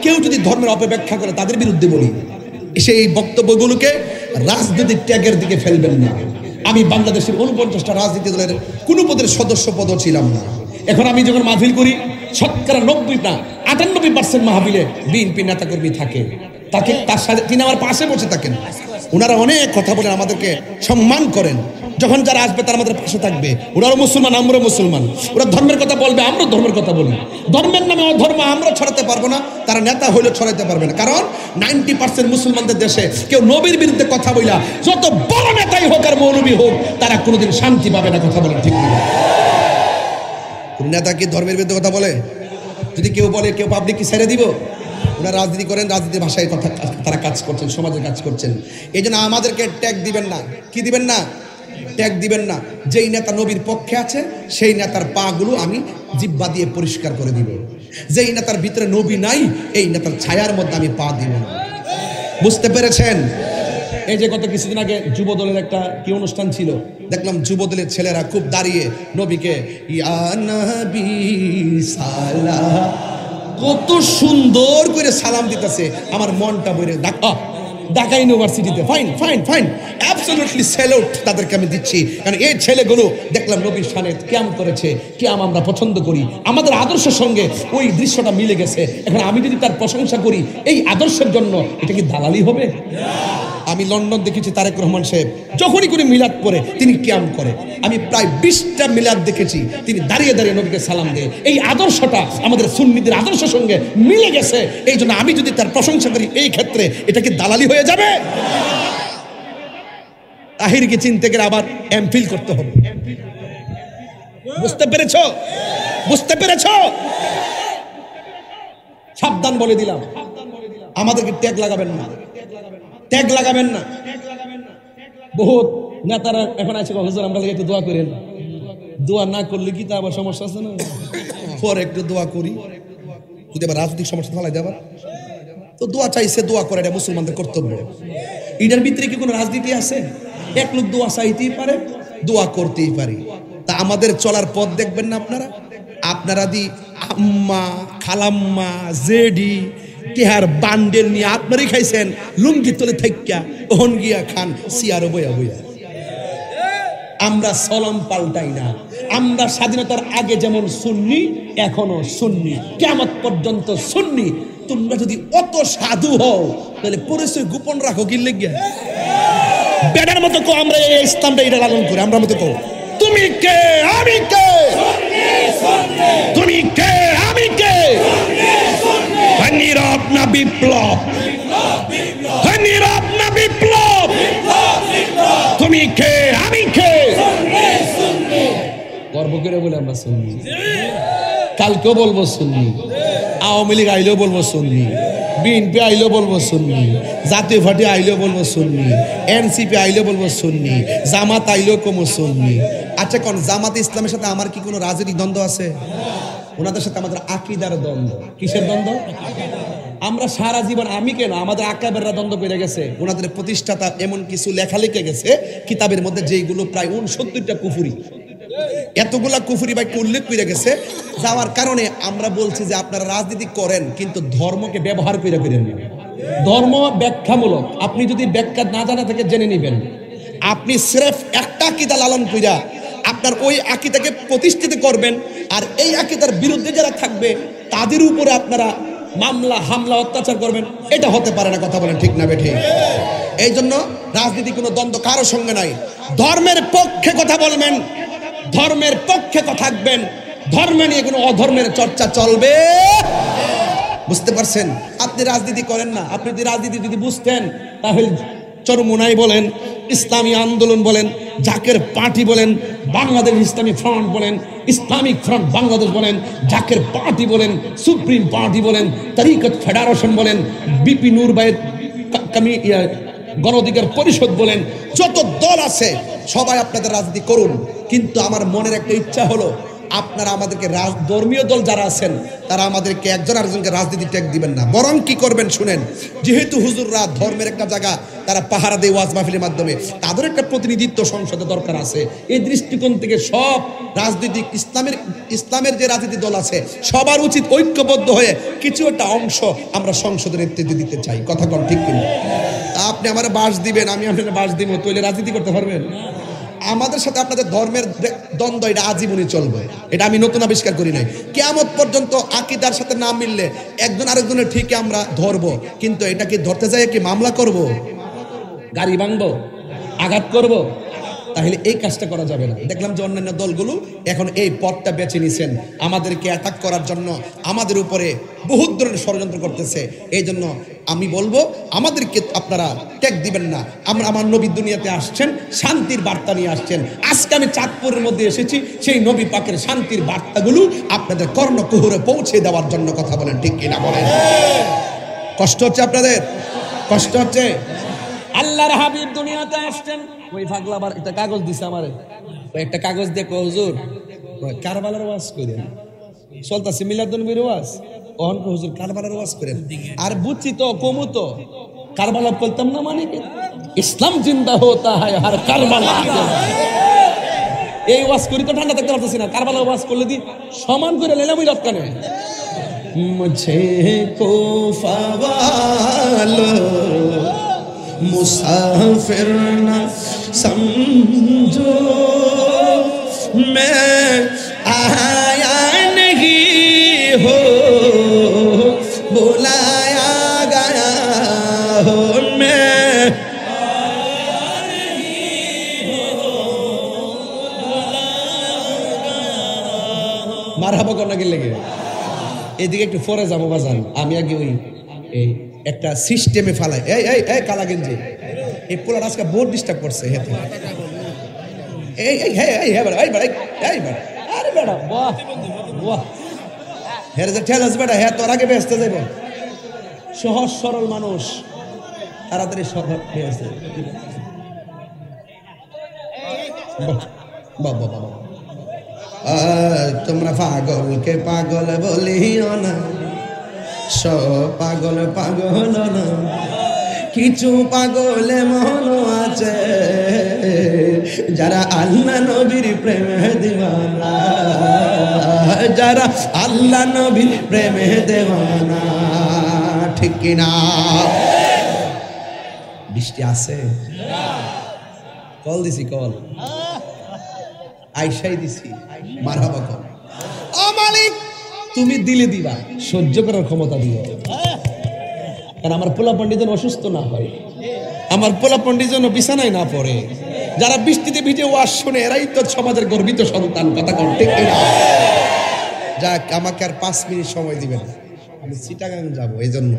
কেউ যদি ধর্মের অপব্যাখ্যা করে তাদের বিরুদ্ধে বলি, সেই বক্তব্যগুলোকে রাজনৈতিক ট্যাগের দিকে ফেলবেন না। আমি বাংলাদেশের 49টা রাজনীতি দলের কোনো পদের সদস্য পদও ছিলাম না। এখন আমি যখন মাহফিল করি, শতকরা 98% মাহফিলে বিএনপি নেতাকর্মী থাকে, তাকে তার সাথে তিনি আমার পাশে বসে থাকেন। ওনারা অনেক কথা বলেন, আমাদেরকে সম্মান করেন। যখন যারা আসবে তারা আমাদের পাশে থাকবে। ওরাও মুসলমান, আমরাও মুসলমান। ওরা ধর্মের কথা বলবে, আমরা ধর্মের কথা বলি। ধর্মের নামে অধর্ম আমরা ছড়াতে পারবো না, তারা নেতা হইলেও ছড়াতে পারবে না। কারণ 90% মুসলমানদের দেশে কেউ নবীর বিরুদ্ধে কথা বইলা, যত বড় নেতাই হোক আর মৌলবী হোক, তারা কোনোদিন শান্তি পাবে না। কথা বলেন ঠিক না? কোন নেতা কি ধর্মের বিরুদ্ধে কথা বলে? যদি কেউ বলে কেউ পাবলিক কি ছেড়ে দিব? ওরা রাজনীতি করেন, রাজনীতির ভাষায় কথা তারা কাজ করছেন, সমাজে কাজ করছেন। এই জন্য আমাদেরকে ট্যাগ দিবেন না। কি দিবেন না? ট্যাগ দিবেন না। যেই নেতা নবীর পক্ষে আছে, সেই নেতার পা গুলো আমি জিহ্বা দিয়ে পরিষ্কার করে দিব। যেই নেতার ভিতরে নবী নাই, এই নেতার ছায়ার মধ্যে আমি পা দিব না। বুঝতে পেরেছেন? এই যে গত কিছুদিন আগে যুব দলের একটা কি অনুষ্ঠান ছিল, দেখলাম যুব দলের ছেলেরা খুব দাঁড়িয়ে নবীকে ইয়া নবী সালাম, কত সুন্দর করে সালাম দিতেছে। আমার মনটা বইরে ঢাকা ইউনিভার্সিটিতে fine fine fine, absolutely salute তাদেরকে আমি দিচ্ছি। কারণ এই ছেলেগুলো দেখলাম নবীর শানে কিয়াম করেছে। কিয়াম আমরা পছন্দ করি, আমাদের আদর্শের সঙ্গে ওই দৃশ্যটা মিলে গেছে। এখন আমি যদি তার প্রশংসা করি এই আদর্শের জন্য, এটা কি দালালি হবে? আমি লন্ডন দেখেছি তারেক রহমান সাহেব যখনই করে মিলাদ পড়ে তিনি কিয়াম করে। আমি প্রায় 20টা মিলাদ দেখেছি তিনি দাঁড়িয়ে দাঁড়িয়ে নবীকে সালাম দেয়। এই আদর্শটা আমাদের সুন্নিদের আদর্শের সঙ্গে মিলে গেছে। এই জন্য আমি যদি তার প্রশংসা করি এই ক্ষেত্রে, এটা কি দালালি হয়ে যাবে? তাহিরকে চিনতে গেলে আবার এমফিল করতে হবে। বুঝতে পেরেছো? বুঝতে পেরেছো? সাবধান বলে দিলাম, আমাদেরকে ট্যাগ লাগাবেন না, ট্যাগ লাগাবেন না। বহুত নেতারা এখন আছে, হুজুর আমরা একটু দোয়া করেন। দোয়া না করলে কি তা আবার সমস্যা আছে না? পরে একটু দোয়া করি, যদি আবার রাজনৈতিক সমস্যা ফেলাই দেবার তো দোয়া চাইছে, দোয়া করে, এটা মুসলমানদের কর্তব্য। এটার ভিতরে কি কোনো রাজনীতি আছে? এক লোক দোয়া চাইতেই পারে, দোয়া করতেই পারি। তা আমাদের চলার পথ দেখবেন না আপনারা? আপনারা দি আম্মা খালাম্মা জেডি টেহার বান্ডেল নিয়ে আপনারই খাইছেন লুঙ্গি তলে থাইকা, ওহন গিয়া খান সিয়ারো বইয়া বইয়া। আমরা সলম পাল্টাই না। আমরা স্বাধীনতার আগে যেমন সুন্নি, এখনো সুন্নি, কিয়ামত পর্যন্ত সুন্নি। তোমরা যদি অত সাধু হও, তাহলে পরিচয় গোপন রাখো কি লেগে? বেড়ার মতো কো আমরা এই ইসলামটা এটা লালন করে, আমরা মতো কো তুমি কে আমি কে, তুমি কে আমি কে, নীরব না বিপ্লব, নীরব না বিপ্লব, তুমি কে আমি কে। গর্ব করে বলে আমরা সুন্নি, কালকেও বলবো সুন্নি, আওয়ামী লীগ আইলেও বলবো সুন্নি, বিএনপি আইলেও বলবো সুন্নি, জাতীয় পার্টি আইলেও বলবো সুন্নি, এনসিপি আইলেও বলবো সুন্নি, জামাত আইলেও কমো সুন্নি। আচ্ছা কোন জামাতে ইসলামের সাথে আমার কি কোনো রাজনৈতিক দ্বন্দ্ব আছে? ওনাদের সাথে আমাদের আকীদার দ্বন্দ্ব। কিসের দ্বন্দ্ব? আমরা সারা জীবন, আমি কেন, আমাদের আকাবেররা দ্বন্দ্ব পেরে গেছে। ওনাদের প্রতিষ্ঠাতা এমন কিছু লেখা লিখে গেছে কিতাবের মধ্যে, যেইগুলো প্রায় 69টা কুফুরি, এতগুলা কুফুরি ভাই উল্লেখ করে গেছে। যাওয়ার কারণে আমরা বলছি যে আপনারা রাজনীতি করেন কিন্তু ধর্মকে ব্যবহার করে করেন। ধর্ম ব্যাখ্যামূলক, আপনি যদি ব্যাখ্যা না জানা থেকে জেনে নেবেন। আপনি স্রেফ একটা আকীদা লালন কইরা আপনার ওই আকীদাকে প্রতিষ্ঠিত করবেন, আর এই আকীদার বিরুদ্ধে যারা থাকবে তাদের উপরে আপনারা মামলা হামলা অত্যাচার করবেন। এটা হতে পারে না, কথা বলেন ঠিক না বেঠিক? এই জন্য রাজনীতি কোনো দ্বন্দ্ব কারো সঙ্গে নাই। ধর্মের পক্ষে কথা বলবেন, ধর্মের পক্ষে কথা থাকবেন, ধর্ম নিয়ে কোনো অধর্মের চর্চা চলবে। বুঝতে পারছেন? আপনি রাজনীতি করেন না, আপনি যদি রাজনীতি যদি বুঝতেন তাহলে চরমোনাই বলেন, ইসলামী আন্দোলন বলেন, জাকের পার্টি বলেন, বাংলাদেশ ইসলামী ফ্রন্ট বলেন, ইসলামিক ফ্রন্ট বাংলাদেশ বলেন, জাকের পার্টি বলেন, সুপ্রিম পার্টি বলেন, তরিকত ফেডারেশন বলেন, বিপি নূর ভাইয়ের গণ অধিকার পরিষদ বলেন, যত দল আছে সবাই আপনাদের রাজনীতি করুন। কিন্তু আমার মনের একটা ইচ্ছা হলো, আপনারা আমাদেরকে ধর্মীয় দল যারা আছেন তারা আমাদেরকে একজন আরেকজনকে রাজনীতি ট্যাগ দিবেন না। বরং কি করবেন শুনেন, যেহেতু হুজুররা ধর্মের একটা জায়গা তারা পাহারা দেয় ওয়াজ মাহফিলের মাধ্যমে, তাদের একটা প্রতিনিধিত্ব সংসদে দরকার আছে। এই দৃষ্টিকোণ থেকে সব রাজনৈতিক ইসলামের যে রাজনীতি দল আছে সবার উচিত ঐক্যবদ্ধ হয়ে কিছু একটা অংশ আমরা সংসদের নেতৃত্ব দিতে চাই। কথা কন ঠিক কিনা? আপনি আমার বাস দিবেন, আমি আপনার বাস দিব, তৈলে রাজনীতি করতে পারবেন? আমাদের সাথে আপনাদের ধর্মের দ্বন্দ্ব এটা আজীবনই চলবে। এটা আমি নতুন আবিষ্কার করি নাই। কিয়ামত পর্যন্ত আকীদার সাথে না মিললে একজন আরেকজনের ঠিকই আমরা ধরবো, কিন্তু এটা কি ধরতে যাই কি মামলা করব, গাড়ি ভাঙবো, আঘাত করব? তাহলে এই কাজটা করা যাবে না। দেখলাম যে অন্যান্য দলগুলো এখন এই পথটা বেছে নিছেন, আমাদেরকে অ্যাটাক করার জন্য আমাদের উপরে বহুত ধরনের ষড়যন্ত্র করতেছে। এই জন্য আমি বলবো আমাদেরকে আপনারা ট্যাগ দিবেন না। আমরা আমার নবী দুনিয়াতে আসছেন, শান্তির বার্তা নিয়ে আসছেন। আজকে আমি চাঁদপুরের মধ্যে এসেছি সেই নবী পাকের শান্তির বার্তাগুলো আপনাদের কর্ণকুহরে পৌঁছে দেওয়ার জন্য। কথা বলেন ঠিক কিনা বলেন? কষ্ট হচ্ছে আপনাদের? কষ্ট হচ্ছে? আল্লাহর হাবিব দুনিয়াতে আসছেন, ওই পাগলা আবার একটা কাগজ দিছে আমারে, একটা কাগজ দিয়ে কও হুজুর কারবালার ওয়াজ করেন, চলতেছে মিলাদুন নবীর ওয়াজ, ওহন হুজুর কারবালার ওয়াজ করেন। আর বুঝছি তো কমু তো কারবালা বলতাম না, মানে কি ইসলাম জিন্দা হতা হয় আর কারবালা। এই ওয়াজ করি তো ঠান্ডা থাকতে পারতেছি না, কারবালা ওয়াজ করলে দি সমান করে লেলাম ওই রক্কানে। মুঝে কোফা ওয়ালো मुसाफिर न समझो, मैं आया नहीं हो बुलाया गया हो, मैं आया नहीं हो মারহাবা করনা কি লেগে এদিকে একটু ফরে যাবো বাজান। আমি আগে ওই এই একটা সিস্টেমে ফালাই, এই এই এই কালা গেঞ্জি এই পোলার আজকে বোর্ড ডিস্টার্ব করছে। হেতে এই এই এই এই বেড়া এই বেড়া এই বেড়া, আরে বেড়া বাহ বাহ, হেরে যে ঠেলাস বেড়া, হ্যাঁ তোর আগে ব্যস্ত যাইব। সহজ সরল মানুষ, তাড়াতাড়ি সরল হয়েছে। বাবা বাবা তোমরা পাগলকে পাগল বলিও না, সব পাগল পাগল না, কিছু পাগলে মন আছে যারা আল্লাহ নবীর প্রেমে দিওয়ানা, যারা আল্লাহ নবীর প্রেমে দেওয়ানা। ঠিক কিনা? বৃষ্টি আছে? কল দিছি, কল আইসাই দিছি, মারহাবা কল। ও মালিক তুমি দিলে দিবা, সহ্য করার ক্ষমতা দিও, কারণ আমার পোলা পণ্ডিত যেন অসুস্থ না হয়, আমার পোলা পণ্ডিত যেন বিছানায় না পড়ে, যারা বৃষ্টিতে ভিজে ওয়াজ শুনে এরাই তো সমাজের গর্বিত সন্তান। কথা কন ঠিক কিনা? যাক, আমাকে আর 5 মিনিট সময় দিবেন, আমি চিটাগাং যাব, এই জন্য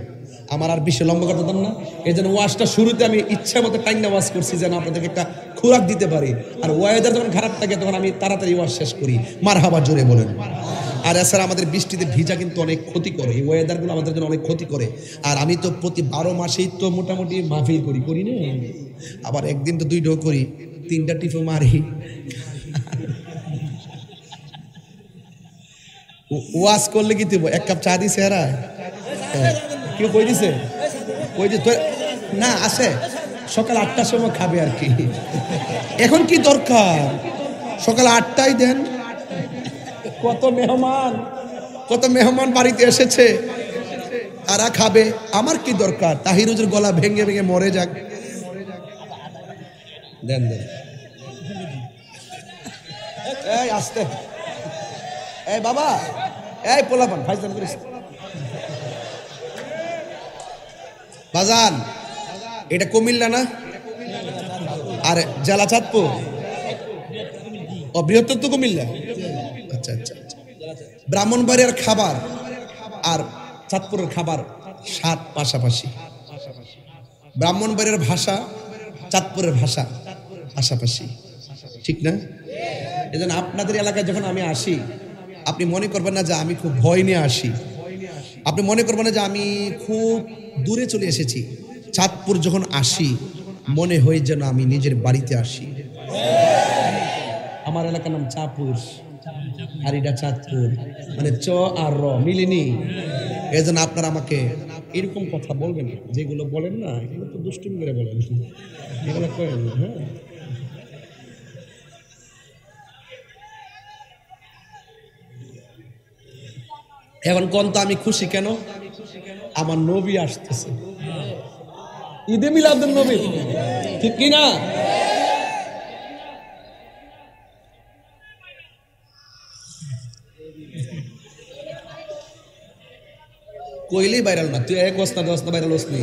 আমার আর বেশি লম্বা কথা দেন না। এই জন্য ওয়াজটা শুরুতে আমি ইচ্ছা মতো টাইমটা ওয়াজ করছি যেন আপনাদেরকে একটা খোরাক দিতে পারি। আর ওয়েদার যখন খারাপ থাকে তখন আমি তাড়াতাড়ি ওয়াজ শেষ করি। মারহাবা জোরে বলেন। আর এছাড়া আমাদের বৃষ্টিতে ভিজা কিন্তু অনেক ক্ষতি করে, এই ওয়েদারগুলো আমাদের জন্য অনেক ক্ষতি করে। আর আমি তো প্রতি 12 মাসেই তো মোটামুটি মাহফিল করি না, আবার একদিন তো 2টাও করি, 3টা টিপও মারি। ওয়াজ করলে কি দিব? 1 কাপ চা দিছে এরা? কেউ কই দিছে? কই যে না আছে, সকাল 8টার সময় খাবে আর কি। এখন কি দরকার? সকাল 8টায় দেন। কত মেহমান বাড়িতে এসেছে, তারা খাবে, আমার কি দরকার? তাহির হুজুর গলা ভেঙে ভেঙে মরে যাক, দেন দেন। এই আস্তে, এই বাবা, এই পোলাপান ফাইজান করিস বাজান। এটা কুমিল্লা না? আর জেলা চাঁদপুর, ও বৃহত্তর তো কুমিল্লা। আচ্ছা আচ্ছা আচ্ছা। ব্রাহ্মণবাড়িয়ার খাবার আর চাঁদপুরের খাবার স্বাদ পাশাপাশি। ব্রাহ্মণবাড়িয়ার ভাষা, চাঁদপুরের ভাষা পাশাপাশি, ঠিক না? এই জন্য আপনাদের এলাকায় যখন আমি আসি, আপনি মনে করবেন না যে আমি খুব ভয় নিয়ে আসি, আপনি মনে করবেন না যে আমি খুব দূরে চলে এসেছি। চাঁদপুর যখন আসি মনে হয় যেন আমি নিজের বাড়িতে আসি। আমার এলাকার নাম চাঁদপুর, আর এটা চাঁদপুর, মানে চ আর র মিলিনি। এই জন্য আপনারা আমাকে এরকম কথা বলবেন, যেগুলো বলেন না এগুলো তো দুষ্টুমি করে বলেন, এগুলো করেন না। হ্যাঁ, এখন কোন তো আমি খুশি কেন? আমার নবী আসতেছে, ঈদে মিলাদুন নবী, ঠিক কি না? কইলেই ভাইরাল না, তুই এক বস্তা 10টা ভাইরাল হোস নি।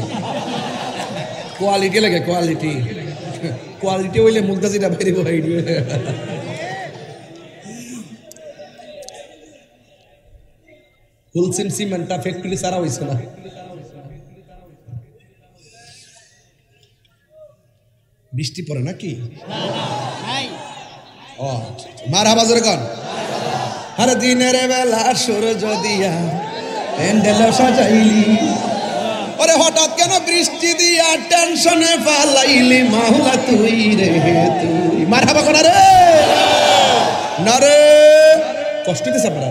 কোয়ালিটি লাগে, কোয়ালিটি হইলে মুক্তাজিটা বেরিয়ে হইবে। হুলসিম সিমেন্টটা ফ্যাক্টরি সারা হয়েছে না। বৃষ্টি পড়ে নাকি? ও মারহাবা জোরে কোন। আরে দিনের বেলা সূর্য দিয়া প্যান্ডেল সাজাইলি, ওরে হঠাৎ কেন বৃষ্টি দিয়া টেনশনে ফালাইলি, মাওলা তুই রে তুই। মারহাবা কোন রে না রে, কষ্ট দিছে আপনারা।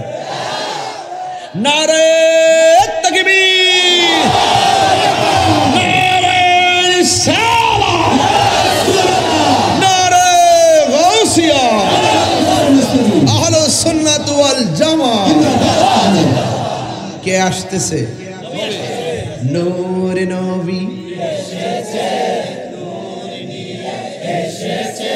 নারে তাকবীর, নারে সালাম, নারে গাউসিয়া, আহলুস সুন্নাত ওয়াল জামাত। কে আসতেছে? নূর নবী এসেছে, নূর নিয়ে এসেছে,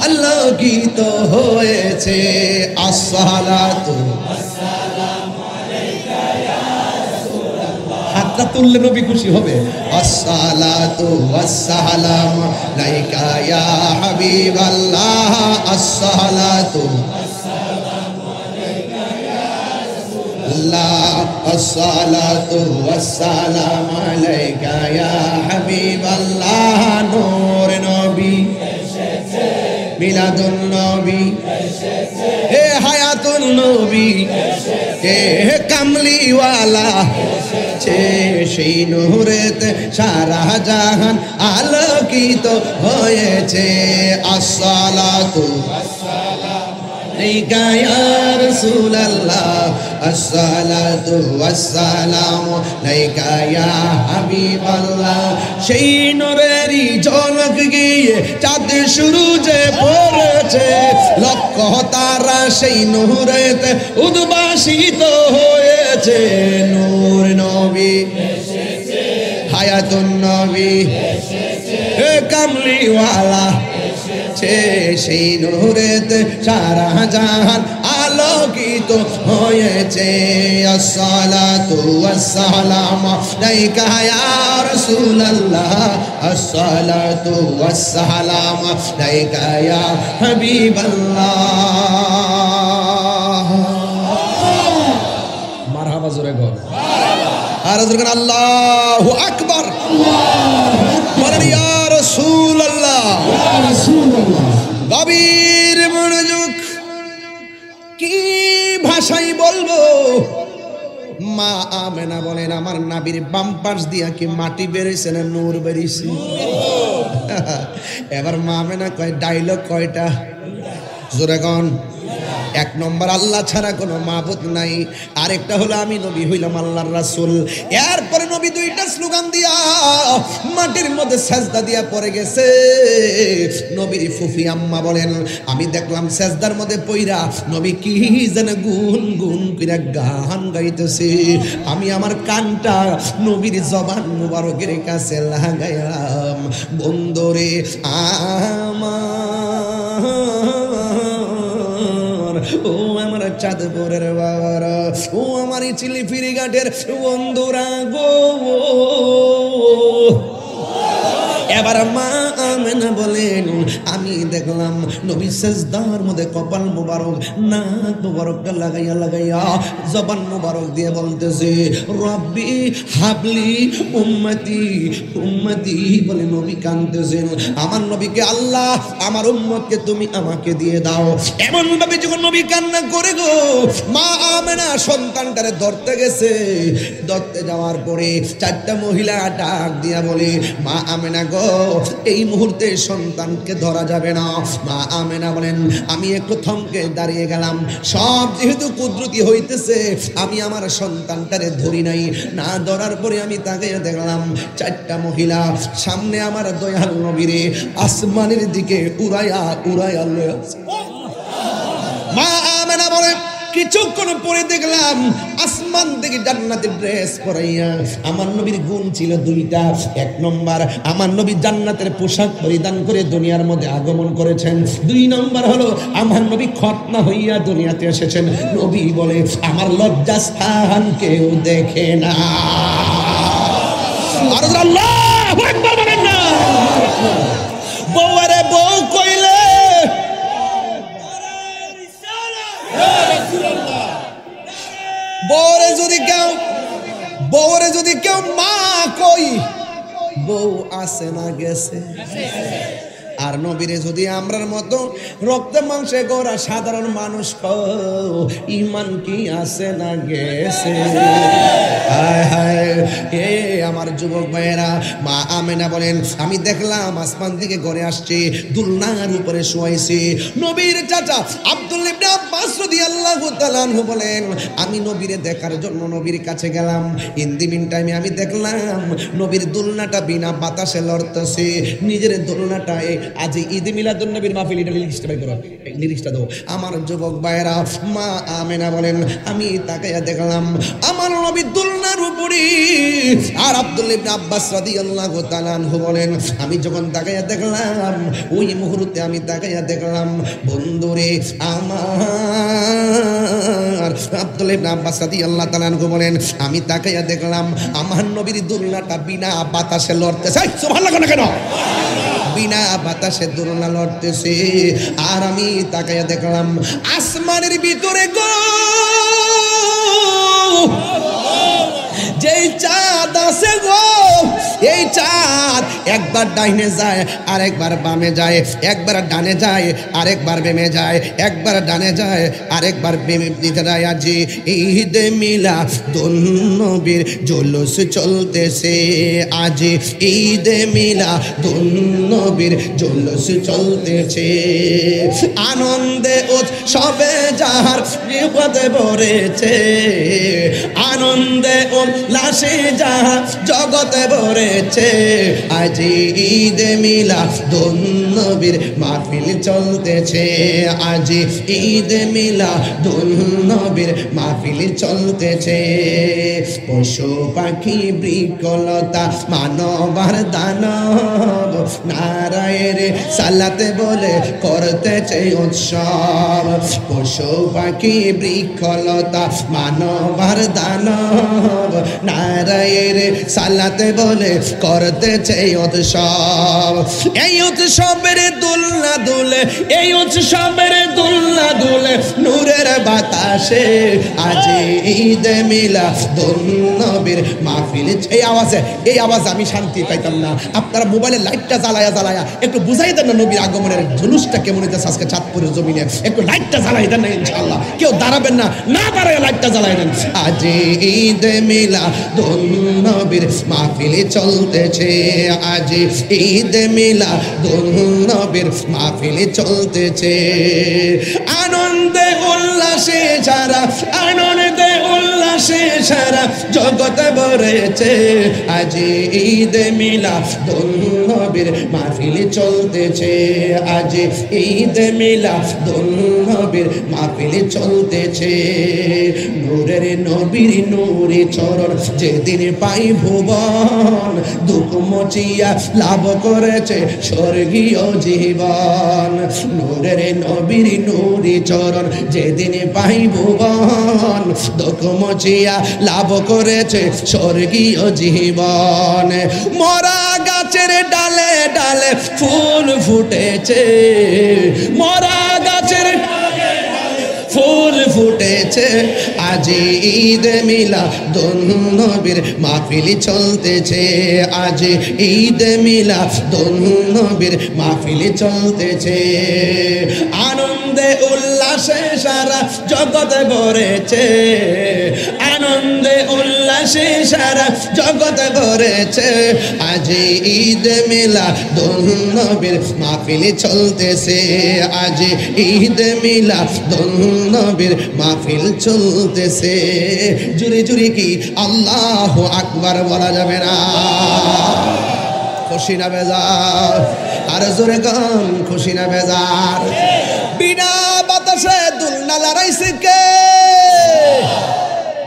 আলোকিত হয়েছে। আসসালাতু আসসালামু আলাইকা ইয়া রাসূলুল্লাহ। হাতটা তুললে নবী খুশি হবে। আসসালাতু ওয়াসসালামু আলাইকা ইয়া হাবিবাল্লাহ, আসসালাতু আসসালামু আলাইকা ইয়া রাসূলুল্লাহ, আসসালাতু ওয়াসসালামু আলাইকা ইয়া হাবিবাল্লাহ। নূর নবী এসেছে, মিলাদুন নবী এসেছে, হে হায়াতুন নবী এসেছে, হে কামলিওয়ালা এসেছে, সেই নূরেতে সারা জাহান আলোকিত হয়েছে। আসসালাতু আসসালামু আলাইকা ইয়া রাসূলুল্লাহ, আসসালাতু ওয়াসসালামু আলাইকা ইয়া হাবিবাল্লাহ। সেই নূরেরই ঝলক গিয়ে চাঁদ সূরজে পড়েছে, লক্ষ তারা সেই নূরেতে উদ্ভাসিত হয়েছে। নূর নবী এসেছে, হায়াতুন নবী এসেছে, হে কামলিওয়ালা এসেছে, সেই নূরেতে সারা জাহান আলো আলোকিত হয়েছে। আসসালাতু ওয়াসসালামু আলাইকা ইয়া রাসূলুল্লাহ, আসসালাতু ওয়াসসালামু আলাইকা ইয়া হাবিবাল্লাহ। মারহাবা জোরে গো। আর যখন আল্লাহু আকবার বলেন ইয়া রাসূলুল্লাহ, গভীর মনোযোগ। কি ভাষাই বলবো? মা আমেনা বলেন আমার নাবির বাম পাশ দিয়া কি মাটি বেরিয়েছে না নূর বেরিয়েছে? এবার মা আমেনা কয় ডায়লগ কয়টা? জোরে কোন? এক নম্বর আল্লাহ ছাড়া কোনো মাবুদ নাই, আরেকটা হলো আমি নবী হইলাম আল্লাহর রাসূল। এরপরে নবী দুইটা স্লোগান দিয়া মাটির মধ্যে সাজদা দিয়া পড়ে গেছে। নবীর ফুফি আম্মা বলেন আমি দেখলাম সাজদার মধ্যে পইরা নবী কি যেন গুন গুন কইরা গান গাইতেছে। আমি আমার কানটা নবীর জবান মুবারকের কাছে লাগাইলাম। বন্ধুরে ও আমার চাঁদপুরের বাবারা, ও আমার চিলি ফিরিঘাটের বন্ধুরা গো, এবার মা আমেনা বলেন আমি দেখলাম নবী সিজদার মধ্যে কপাল মুবারক নাক মুবারকটা লাগাইয়া লাগাইয়া জবান মুবারক দিয়ে বলতেছে রব্বি হাবলি উম্মতি উম্মতি বলে নবী কাঁদতেছেন। আমার নবীকে আল্লাহ আমার উম্মতকে তুমি আমাকে দিয়ে দাও। এমন ভাবে যখন নবী কান্না করে গো, মা আমেনা সন্তানটারে ধরতে গেছে। ধরতে যাওয়ার পরে চারটা মহিলা ডাক দিয়া বলে মা আমেনা গো, এই মুহূর্তে সন্তানকে ধরা যাবে না। মা আমেনা বলেন আমি একটু থমকে দাঁড়িয়ে গেলাম। সব যেহেতু কুদরতি হইতেছে, আমি আমার সন্তানটারে ধরি নাই। না ধরার পরে আমি তাকে দেখলাম চারটা মহিলা সামনে আমার দয়াল নবীরে আসমানের দিকে উড়াইয়া উড়াইয়া লয়ে আছে। মা আমেনা বলেন কিছুক্ষণ পরে দেখলাম আসমান থেকে জান্নাতের ড্রেস পরাইয়া। আমার নবীর গুণ ছিল দুইটা। এক নম্বর আমার নবী জান্নাতের পোশাক পরিধান করে দুনিয়ার মধ্যে আগমন করেছেন। দুই নম্বর হলো আমার নবী খতনা হইয়া দুনিয়াতে এসেছেন। নবী বলে আমার লজ্জাস্থান কেউ দেখে না। আর আল্লাহু আকবার বলেন না। বউরে বউ কইলে বউরে যদি কেউ মা কই, বউ আছে না গেছে? আর নবীরে যদি আমরার মতো রক্তে মাংসে গড়া সাধারণ মানুষ ইমান কি আছে না গেছে? হায় হায় এ আমার যুবক ভাইয়েরা, মা আমেনা বলেন আমি দেখলাম আসমান থেকে ঘরে আসছে, দুলনার উপরে শোয়াইছে। নবীর চাচা আব্দুল ইবনে আব্বাস রাদিয়াল্লাহু তাআলা আনহু বলেন আমি নবীরে দেখার জন্য নবীর কাছে গেলাম। ইন দি মিন টাইমে আমি দেখলাম নবীর দুলনাটা বিনা বাতাসে লড়তেছে। নিজের দুলনাটায় আজ ঈদ মিলাদুন নবীর মাহফিল, এটা লিরিক্সটা বের করো, লিরিক্সটা দাও। আমার যুবক ভাইয়েরা, মা আমেনা বলেন আমি তাকাইয়া দেখলাম আমার নবী দুলনার উপরে। আর আব্দুল ইবনে আব্বাস রাদিয়াল্লাহু তাআলা আনহু বলেন আমি যখন তাকাইয়া দেখলাম, ওই মুহূর্তে আমি তাকাইয়া দেখলাম বন্ধুরে আমার। আব্দুল ইবনে আব্বাস রাদিয়াল্লাহু তাআলা আনহু বলেন আমি তাকাইয়া দেখলাম আমার নবীর দুলনাটা বিনা বাতাসে লড়তেছে। সুবহানাল্লাহ কেন? বিনা বাতাসে দুলনা লড়তেছে। আর আমি তাকাইয়া দেখলাম আসমানের ভিতরে গো যেই চাঁদ আছে গো, এই চাঁদ একবার ডাইনে যায় আরেকবার বামে যায়, একবার ডানে যায় আরেকবার বেমে যায়, একবার ডানে যায় আরেকবার বেমে দিতে যায়। আজি ঈদ মিলাদুন নবীর জুলুস চলতেছে, আজি ঈদ মিলাদুন নবীর জুলুস চলতেছে। আনন্দে উৎসবে যাহার বিপদে ভরেছে, আনন্দে উল্লাসে যাহা জগতে ভরে বরেছে আজ ঈদ মিলাদুন নবীর মাহফিল চলতেছে আজ ঈদ মিলাদুন নবীর মাহফিল চলতেছে পশু পাখি বৃক্ষলতা মানবার দানব নারায়ের সালাতে বলে করতেছে উৎসব পশু পাখি বৃক্ষলতা মানবার দানব নারায়ের সালাতে বলে করতেছে উৎসব এই উৎসবের দুলনা দুলে এই উৎসবের দুলনা দুলে নূরের বাতাসে আজ ঈদ মিলাদুন নবীর মাহফিল এই আওয়াজে আমি শান্তি পাইতাম না আপনারা মোবাইলের লাইটটা জ্বালায়া একটু বুঝাই দেন না নবীর আগমনের জুলুসটা কেমন হইতেছে আজকে চাঁদপুরের জমিনে একটু লাইটটা জ্বালাই দেন না ইনশাআল্লাহ কেউ দাঁড়াবেন না দাঁড়ায় লাইটটা জ্বালাই দেন আজ ঈদ মিলাদুন নবীর মাহফিল চলতেছে আজ ঈদ মিলাদুন নবীর মাহফিল চলতেছে আনন্দে উল্লাসে সারা জগতে ভরেছে আজ ঈদ মিলাদুন নবীর মাহফিল চলতেছে আজ ঈদ মিলাদুন নবীর মাহফিল চলতেছে নূরের নবীর নূরে চরণ যেদিন পাই ভুবন দুঃখ মচিয়া লাভ করেছে স্বর্গীয় জীবন নূরের নবীর নূরে চরণ যেদিন পাই ভুবন দুঃখ মচিয়া লাভ করেছে স্বর্গীয় জীবন মরা গাছের ডালে ডালে ফুল ফুটেছে মরা গাছের ফুল ফুটেছে আজ ঈদ মিলাদুন নবীর মাহফিল চলতেছে আজ ঈদ মিলাদুন নবীর মাহফিল চলতেছে আনন্দে উল্লাসে সারা জগতে ভরেছে আনন্দে উল্লাসে সারা জগতে ভরেছে আজ ঈদ মিলাদুন নবীর মাহফিল চলতেছে আজ ঈদ মিলাদুন নবীর মাহফিল চলতেছে জুরি জুরি কি আল্লাহু আকবার বলা যাবে না খুশি না বেজার আর জোরে গান খুশি না বেজার বিনা বাতাসে দুলনা লড়াইছে কে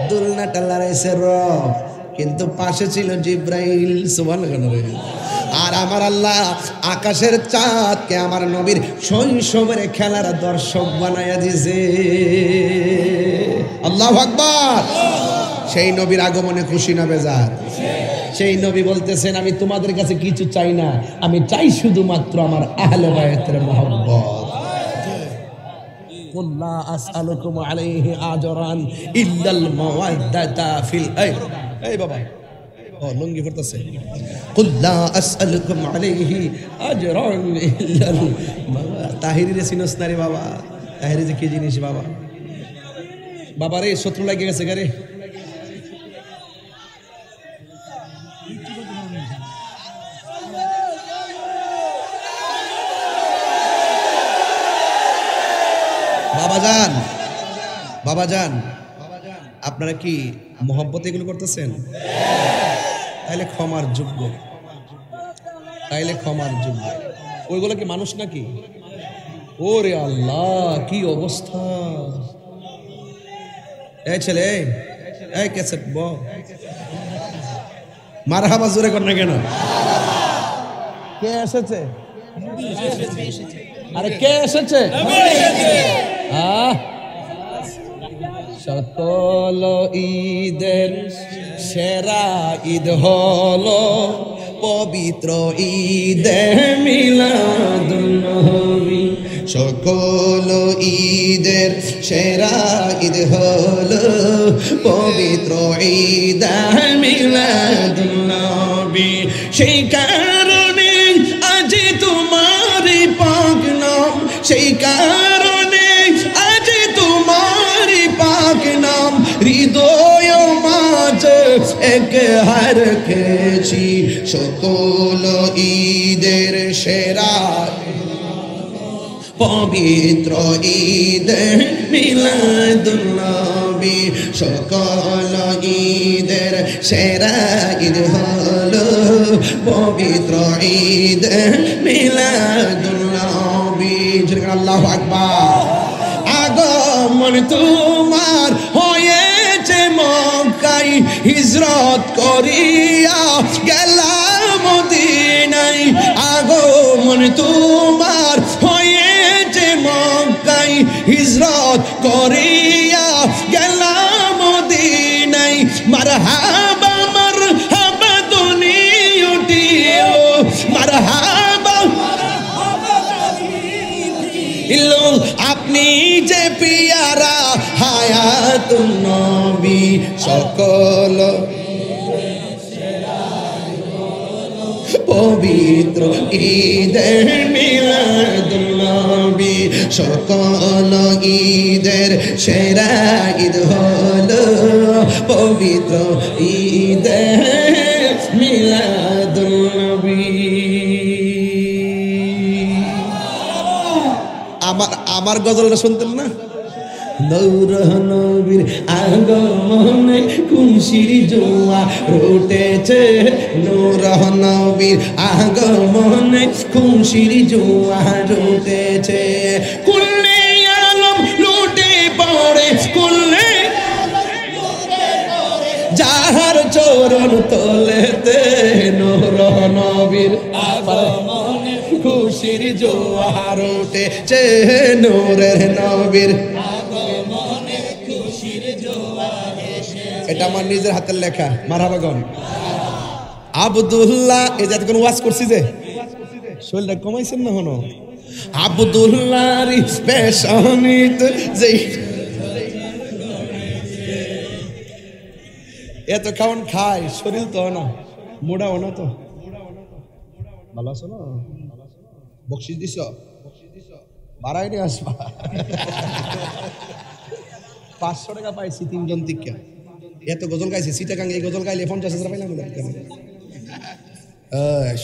দুলনাটা লড়াইছে রব কিন্তু পাশে ছিল জিব্রাইল সুবহানাল্লাহ আর আমার আল্লাহ আকাশের চাঁদকে আমার নবীর শৈশবের খেলার দর্শক বানায়া দিয়েছে আল্লাহু আকবার সেই নবীর আগমনে খুশি না বেজার সেই নবী বলতেছেন আমি তোমাদের কাছে কিছু চাই না আমি চাই শুধুমাত্র আমার আহলে বায়তের মহব্বত কুল লা আসআলুকুম আলাইহি আজরান ইল্লাল মাওয়াদ্দাতা ফিল এই বাবা ও লুঙ্গি পড়তেছে কুল লা আসআলুকুম আলাইহি আজরান ইল্লাল তাহিরিরে চিনস না রে বাবা তাহিরি যে কি জিনিস বাবা বাবা রে শত্রু লাগে গেছে গারে বাবা যান আপনারা কি মোহব্বত এগুলো করতেছেন তাইলে ক্ষমার যোগ্য ওইগুলো কি মানুষ নাকি ওরে আল্লাহ কি অবস্থা এই ছেলে এই ক্যাসেট মারহাবা জোরে কর না কেন কে এসেছে আরে কে এসেছে সকল ঈদের সেরা ঈদ হলো পবিত্র ঈদে মিলাদুন নবী সকল ঈদের সেরা ঈদ হলো পবিত্র ঈদে মিলাদুন নবী সেই কারণে আজ তোমার পাক নাম সেই কারণে আজ তোমার পাক নাম হৃদয় মাঝে এক হার খেয়েছি সকল ঈদের সেরা পবিত্র ঈদ মিলাদুন নবী সকল ঈদের সেরা ঈদ হলো পবিত্র ঈদ মিলাদুন নবী। আল্লাহু আকবার। আগমন তোমার হয়েছে মক্কায়, হিজরত করিয়া গেলাম মদিনায়। আগমন তোমার হয়েছে মক্কায়, হিজরত করিয়া গেলাম মদিনায়। মারহাবা মারহাবা দুনিয়া উঠিও, মারহাবা আপনি যে পিয়ারা হায়াতুন নবী সকল পবিত্র ঈদ মিলাদুন নবী সকল ঈদের সেরা ঈদ হলো পবিত্র ঈদ মিলাদুন নবী। আমার গজলটা শুনতেন না? নূর নবীর আগমনে খুশির জোয়া উঠেছে, নূর নবীর আগমনে খুশির জোয়া উঠেছে। কুল্লে আলম লুটে পড়ে, কুল্লে যাহার চরণ তলেতে নূর নবীর আগমনে খুশির জোয়ার উঠেছে, নূরের নবীর আগমনে খুশির জোয়ার এসেছে। এটা আমার নিজের হাতের লেখা। মারহাবাগন আব্দুল্লাহ। এই যে কোন ওয়াজ করছি যে শরীরটা কমাইছেন না হনো। আব্দুল্লাহর পেশানিত যেই এত খাওয়ান খায়, শরীর তো না মোড়াও না, তো ভালো আছো না? বকশিস দিছ, বাড়াই নিয়ে আসবা। 500 টাকা পাইছি 3 জন থেকে। এত গজল গাইছি সিটাগাং, এই গজল গাইলে 50,000 পাইলাম।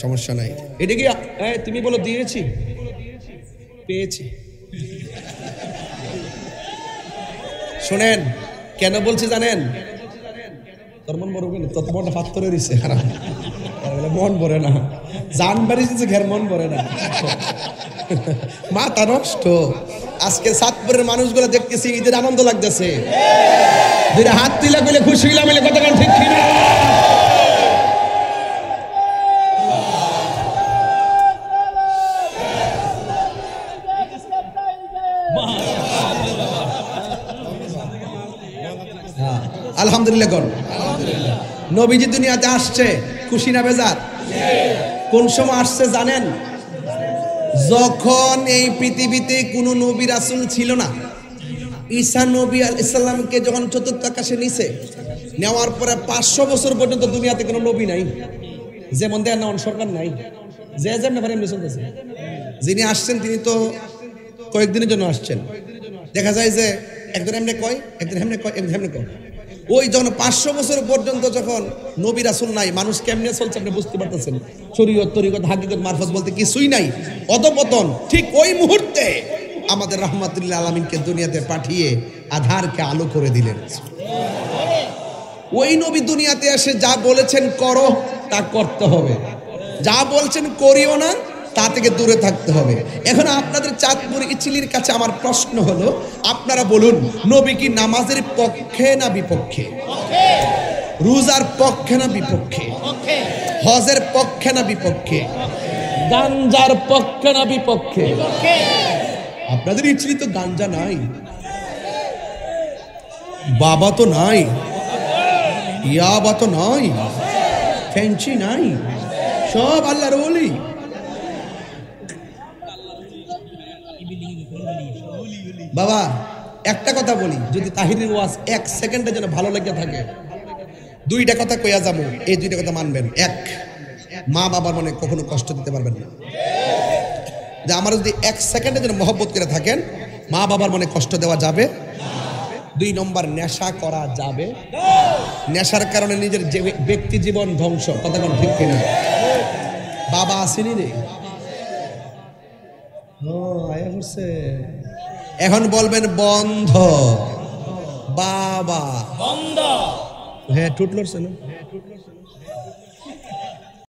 সমস্যা নাই। এটা কি তুমি বলো দিয়েছি পেয়েছি? শোনেন কেন বলছি জানেন? তোর মন ভরবে না, তোর মনটা পাথরে দিছে, মন ভরে না। জান বাড়ি দিচ্ছে, ঘের মন ভরে না, মাথা নষ্ট। আজকে সাতপুরের মানুষগুলো দেখতেছি ঈদের আনন্দ লাগতেছে, দুইটা হাত তুলে বলে খুশি হইলাম, এলে কথা ঠিক কিনা? আলহামদুলিল্লাহ কর। নবীজি দুনিয়াতে আসছে, খুশি না বেজার? কোন সময় আসছে জানেন? যখন এই পৃথিবীতে কোনো নবী রাসূল ছিল না। ঈসা নবী আলাইহিস সালামকে যখন চতুর্থ আকাশে নিছে, নেওয়ার পরে 500 বছর পর্যন্ত দুনিয়াতে কোনো নবী নাই। যেমন দেন না সরকার নাই, যে যেমন পারে এমনি চলতেছে। যিনি আসছেন তিনি তো কয়েকদিনের জন্য আসছেন। দেখা যায় যে একদিন এমনি কয়, একদিন এমনি কয়, একদিন এমনি কয়। ওই যখন 500 বছর পর্যন্ত যখন নবী রাসূল নাই, মানুষ কেমনে চলছে আপনি বুঝতে পারতেছেন। শরীয়ত তরিকত হাকিকত মারফত বলতে কিছুই নাই, অধপতন। ঠিক ওই মুহূর্তে আমাদের রাহমাতুল্লিল আলামিনকে দুনিয়াতে পাঠিয়ে আধারকে আলো করে দিলেন। ওই নবী দুনিয়াতে এসে যা বলেছেন করো, তা করতে হবে। যা বলছেন করিও না, তা থেকে দূরে থাকতে হবে। এখন আপনাদের চাঁদপুর ইচিলির কাছে আমার প্রশ্ন হলো, আপনারা বলুন, নবী কি নামাজের পক্ষে না বিপক্ষে? রোজার পক্ষে না বিপক্ষে? হজের পক্ষে না বিপক্ষে? গাঞ্জার পক্ষে না বিপক্ষে? আপনাদের ইচিলি তো গাঞ্জা নাই, বাবা তো নাই, ইয়াবা তো নাই, ফেঞ্চি নাই, সব আল্লাহর ওলি। বাবা একটা কথা বলি, যদি তাহিরের ওয়াজ 1 সেকেন্ডের জন্য ভালো লেগে থাকে, 2টা কথা কইয়া যাবো, এই 2টা কথা মানবেন। 1, মা বাবার মনে কখনো কষ্ট দিতে পারবেন না। যে আমার যদি 1 সেকেন্ডের জন্য মহব্বত করে থাকেন, মা বাবার মনে কষ্ট দেওয়া যাবে। 2 নম্বর, নেশা করা যাবে। নেশার কারণে নিজের ব্যক্তি জীবন ধ্বংস। কথা কোন ঠিক কিনা? বাবা আসেনি রে, ও আয়া করছে। এখন বলবেন বন্ধ। বাবা বন্ধ। হ্যাঁ, ঠুট লড়ছে না?